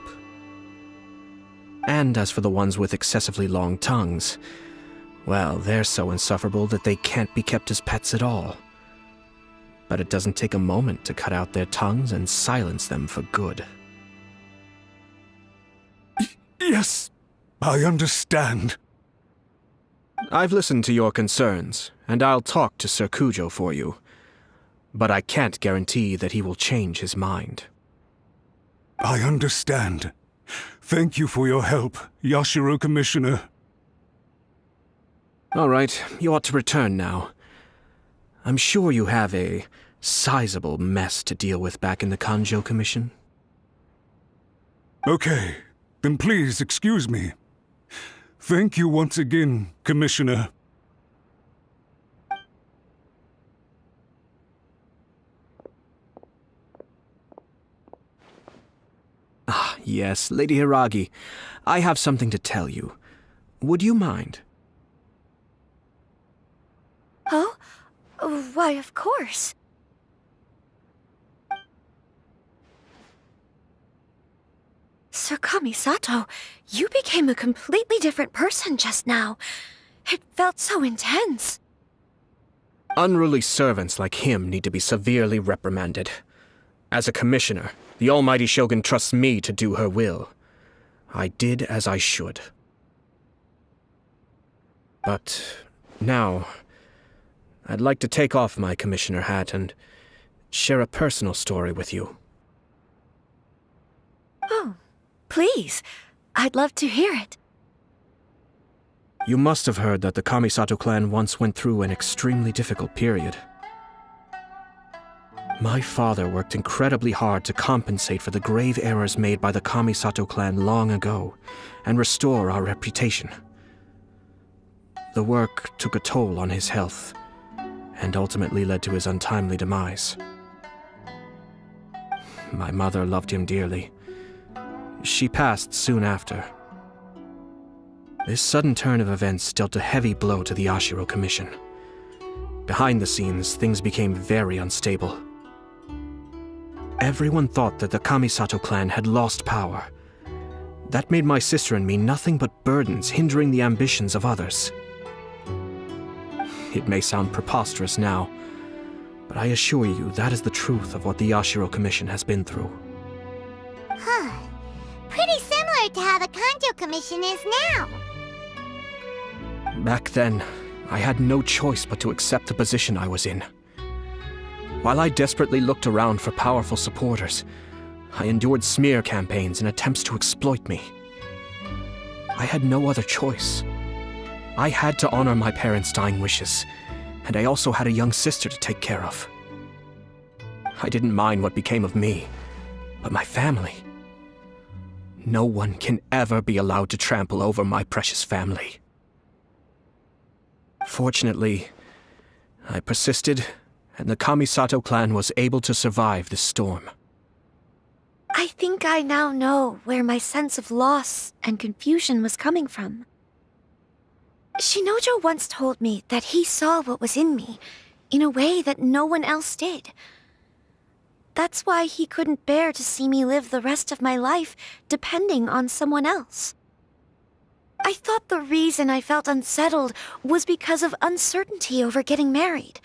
And as for the ones with excessively long tongues, well, they're so insufferable that they can't be kept as pets at all. But it doesn't take a moment to cut out their tongues and silence them for good. Yes, I understand. I've listened to your concerns, and I'll talk to Sir Kujo for you. But I can't guarantee that he will change his mind. I understand. Thank you for your help, Yashiro Commissioner. All right, you ought to return now. I'm sure you have a sizable mess to deal with back in the Kanjo Commission. Okay, then please excuse me. Thank you once again, Commissioner. Ah, yes, Lady Hiragi. I have something to tell you. Would you mind? Oh? Why, of course. Sir Kamisato, you became a completely different person just now. It felt so intense. Unruly servants like him need to be severely reprimanded. As a commissioner, the almighty Shogun trusts me to do her will. I did as I should. But now, I'd like to take off my commissioner hat and share a personal story with you. Oh, please. I'd love to hear it. You must have heard that the Kamisato clan once went through an extremely difficult period. My father worked incredibly hard to compensate for the grave errors made by the Kamisato clan long ago and restore our reputation. The work took a toll on his health and ultimately led to his untimely demise. My mother loved him dearly. She passed soon after. This sudden turn of events dealt a heavy blow to the Yashiro Commission. Behind the scenes, things became very unstable. Everyone thought that the Kamisato clan had lost power. That made my sister and me nothing but burdens hindering the ambitions of others. It may sound preposterous now, but I assure you that is the truth of what the Yashiro Commission has been through. Huh. Pretty similar similar to how the Kanjo Commission is now. Back then, I had no choice but to accept the position I was in. While I desperately looked around for powerful supporters, I endured smear campaigns and attempts to exploit me. I had no other choice. I had to honor my parents' dying wishes, and I also had a young sister to take care of. I didn't mind what became of me, but my family. No one can ever be allowed to trample over my precious family. Fortunately, I persisted, and the Kamisato clan was able to survive this storm. I think I now know where my sense of loss and confusion was coming from. Shinojo once told me that he saw what was in me in a way that no one else did. That's why he couldn't bear to see me live the rest of my life depending on someone else. I thought the reason I felt unsettled was because of uncertainty over getting married.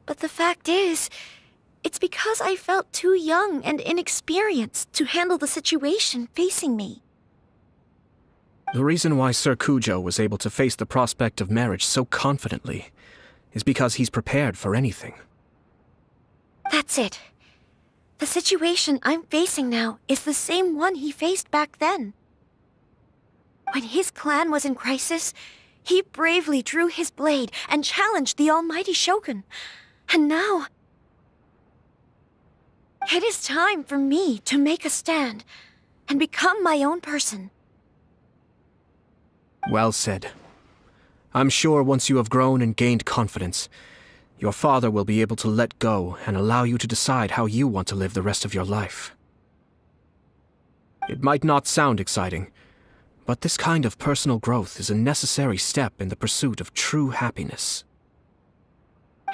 But the fact is, it's because I felt too young and inexperienced to handle the situation facing me. The reason why Sir Kujo was able to face the prospect of marriage so confidently is because he's prepared for anything. That's it. The situation I'm facing now is the same one he faced back then. When his clan was in crisis, he bravely drew his blade and challenged the almighty Shogun. And now, it is time for me to make a stand and become my own person. Well said. I'm sure once you have grown and gained confidence, your father will be able to let go and allow you to decide how you want to live the rest of your life. It might not sound exciting, but this kind of personal growth is a necessary step in the pursuit of true happiness.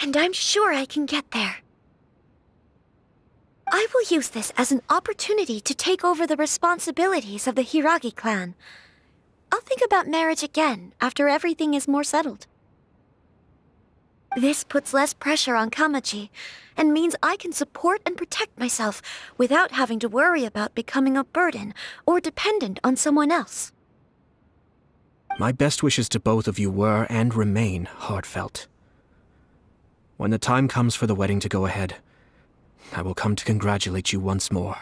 And I'm sure I can get there. I will use this as an opportunity to take over the responsibilities of the Hiragi clan. I'll think about marriage again after everything is more settled. This puts less pressure on Kamaji, and means I can support and protect myself without having to worry about becoming a burden or dependent on someone else. My best wishes to both of you were and remain heartfelt. When the time comes for the wedding to go ahead, I will come to congratulate you once more.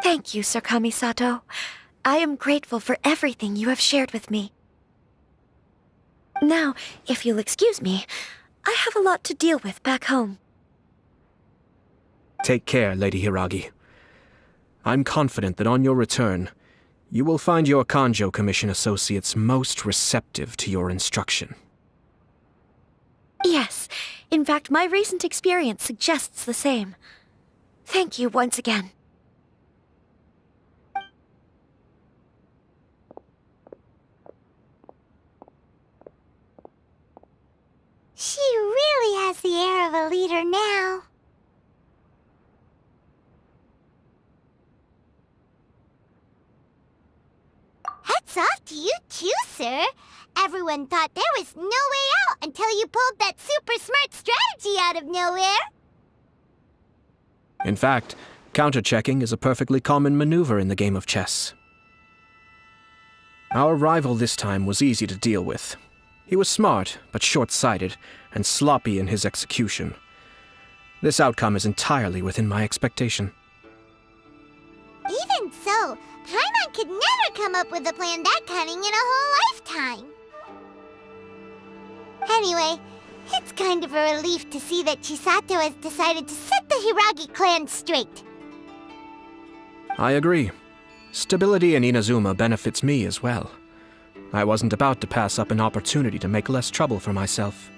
Thank you, Sir Kamisato. I am grateful for everything you have shared with me. Now, if you'll excuse me, I have a lot to deal with back home. Take care, Lady Hiragi. I'm confident that on your return, you will find your Kanjo Commission associates most receptive to your instruction. Yes, in fact, my recent experience suggests the same. Thank you once again. She really has the air of a leader now. Hats off to you too, sir. Everyone thought there was no way out until you pulled that super smart strategy out of nowhere. In fact, counter-checking is a perfectly common maneuver in the game of chess. Our rival this time was easy to deal with. He was smart, but short-sighted, and sloppy in his execution. This outcome is entirely within my expectation. Even so, Paimon could never come up with a plan that cunning in a whole lifetime. Anyway, it's kind of a relief to see that Chisato has decided to set the Hiragi clan straight. I agree. Stability in Inazuma benefits me as well. I wasn't about to pass up an opportunity to make less trouble for myself.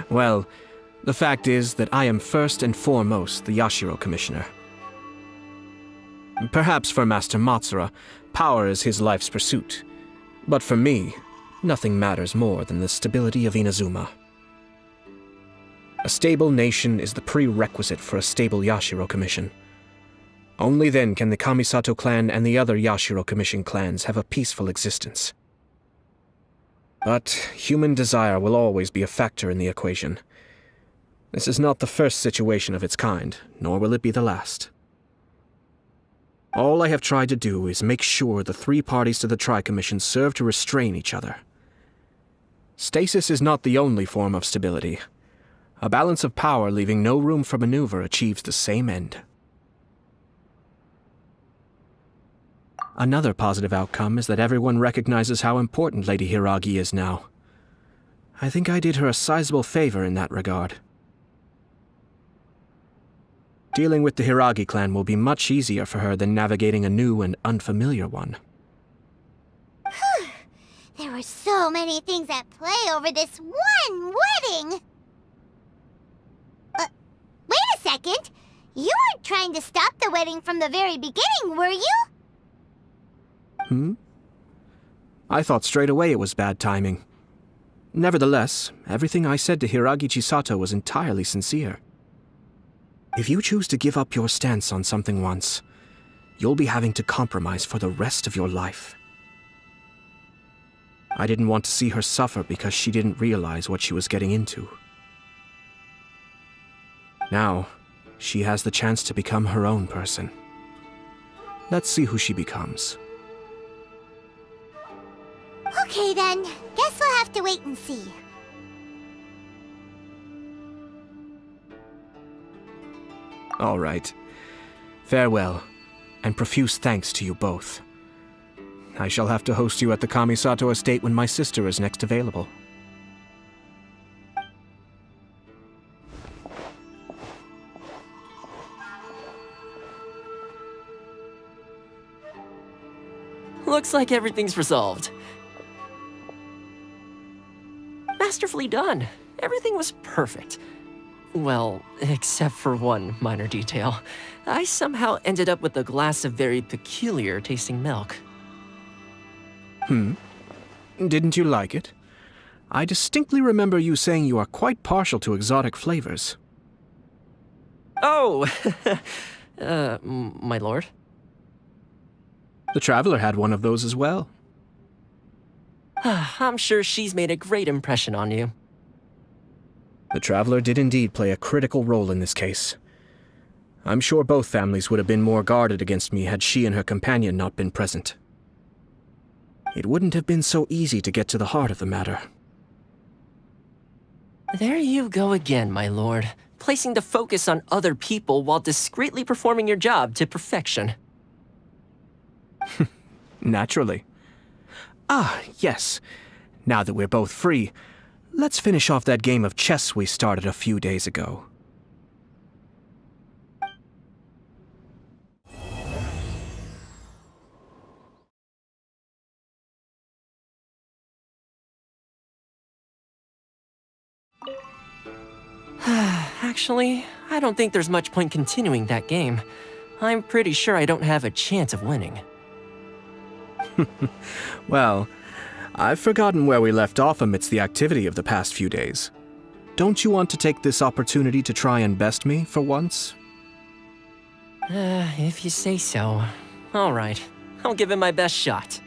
Well, the fact is that I am first and foremost the Yashiro Commissioner. Perhaps for Master Matsura, power is his life's pursuit. But for me, nothing matters more than the stability of Inazuma. A stable nation is the prerequisite for a stable Yashiro Commission. Only then can the Kamisato clan and the other Yashiro Commission clans have a peaceful existence. But human desire will always be a factor in the equation. This is not the first situation of its kind, nor will it be the last. All I have tried to do is make sure the three parties to the Tri-Commission serve to restrain each other. Stasis is not the only form of stability. A balance of power leaving no room for maneuver achieves the same end. Another positive outcome is that everyone recognizes how important Lady Hiragi is now. I think I did her a sizable favor in that regard. Dealing with the Hiragi clan will be much easier for her than navigating a new and unfamiliar one. There were so many things at play over this one wedding! Wait a second! You weren't trying to stop the wedding from the very beginning, were you? I thought straight away it was bad timing. Nevertheless, everything I said to Hiragi Chisato was entirely sincere. If you choose to give up your stance on something once, you'll be having to compromise for the rest of your life. I didn't want to see her suffer because she didn't realize what she was getting into. Now, she has the chance to become her own person. Let's see who she becomes. Okay then, guess we'll have to wait and see. All right. Farewell, and profuse thanks to you both. I shall have to host you at the Kamisato estate when my sister is next available. Looks like everything's resolved. Masterfully done. Everything was perfect. Well, except for one minor detail. I somehow ended up with a glass of very peculiar tasting milk. Didn't you like it? I distinctly remember you saying you are quite partial to exotic flavors. Oh! My lord? The Traveler had one of those as well. I'm sure she's made a great impression on you. The Traveler did indeed play a critical role in this case. I'm sure both families would have been more guarded against me had she and her companion not been present. It wouldn't have been so easy to get to the heart of the matter. There you go again, my lord. Placing the focus on other people while discreetly performing your job to perfection. Naturally. Ah, yes. Now that we're both free, let's finish off that game of chess we started a few days ago. Actually, I don't think there's much point continuing that game. I'm pretty sure I don't have a chance of winning. Well, I've forgotten where we left off amidst the activity of the past few days. Don't you want to take this opportunity to try and best me for once? If you say so. All right, I'll give it my best shot.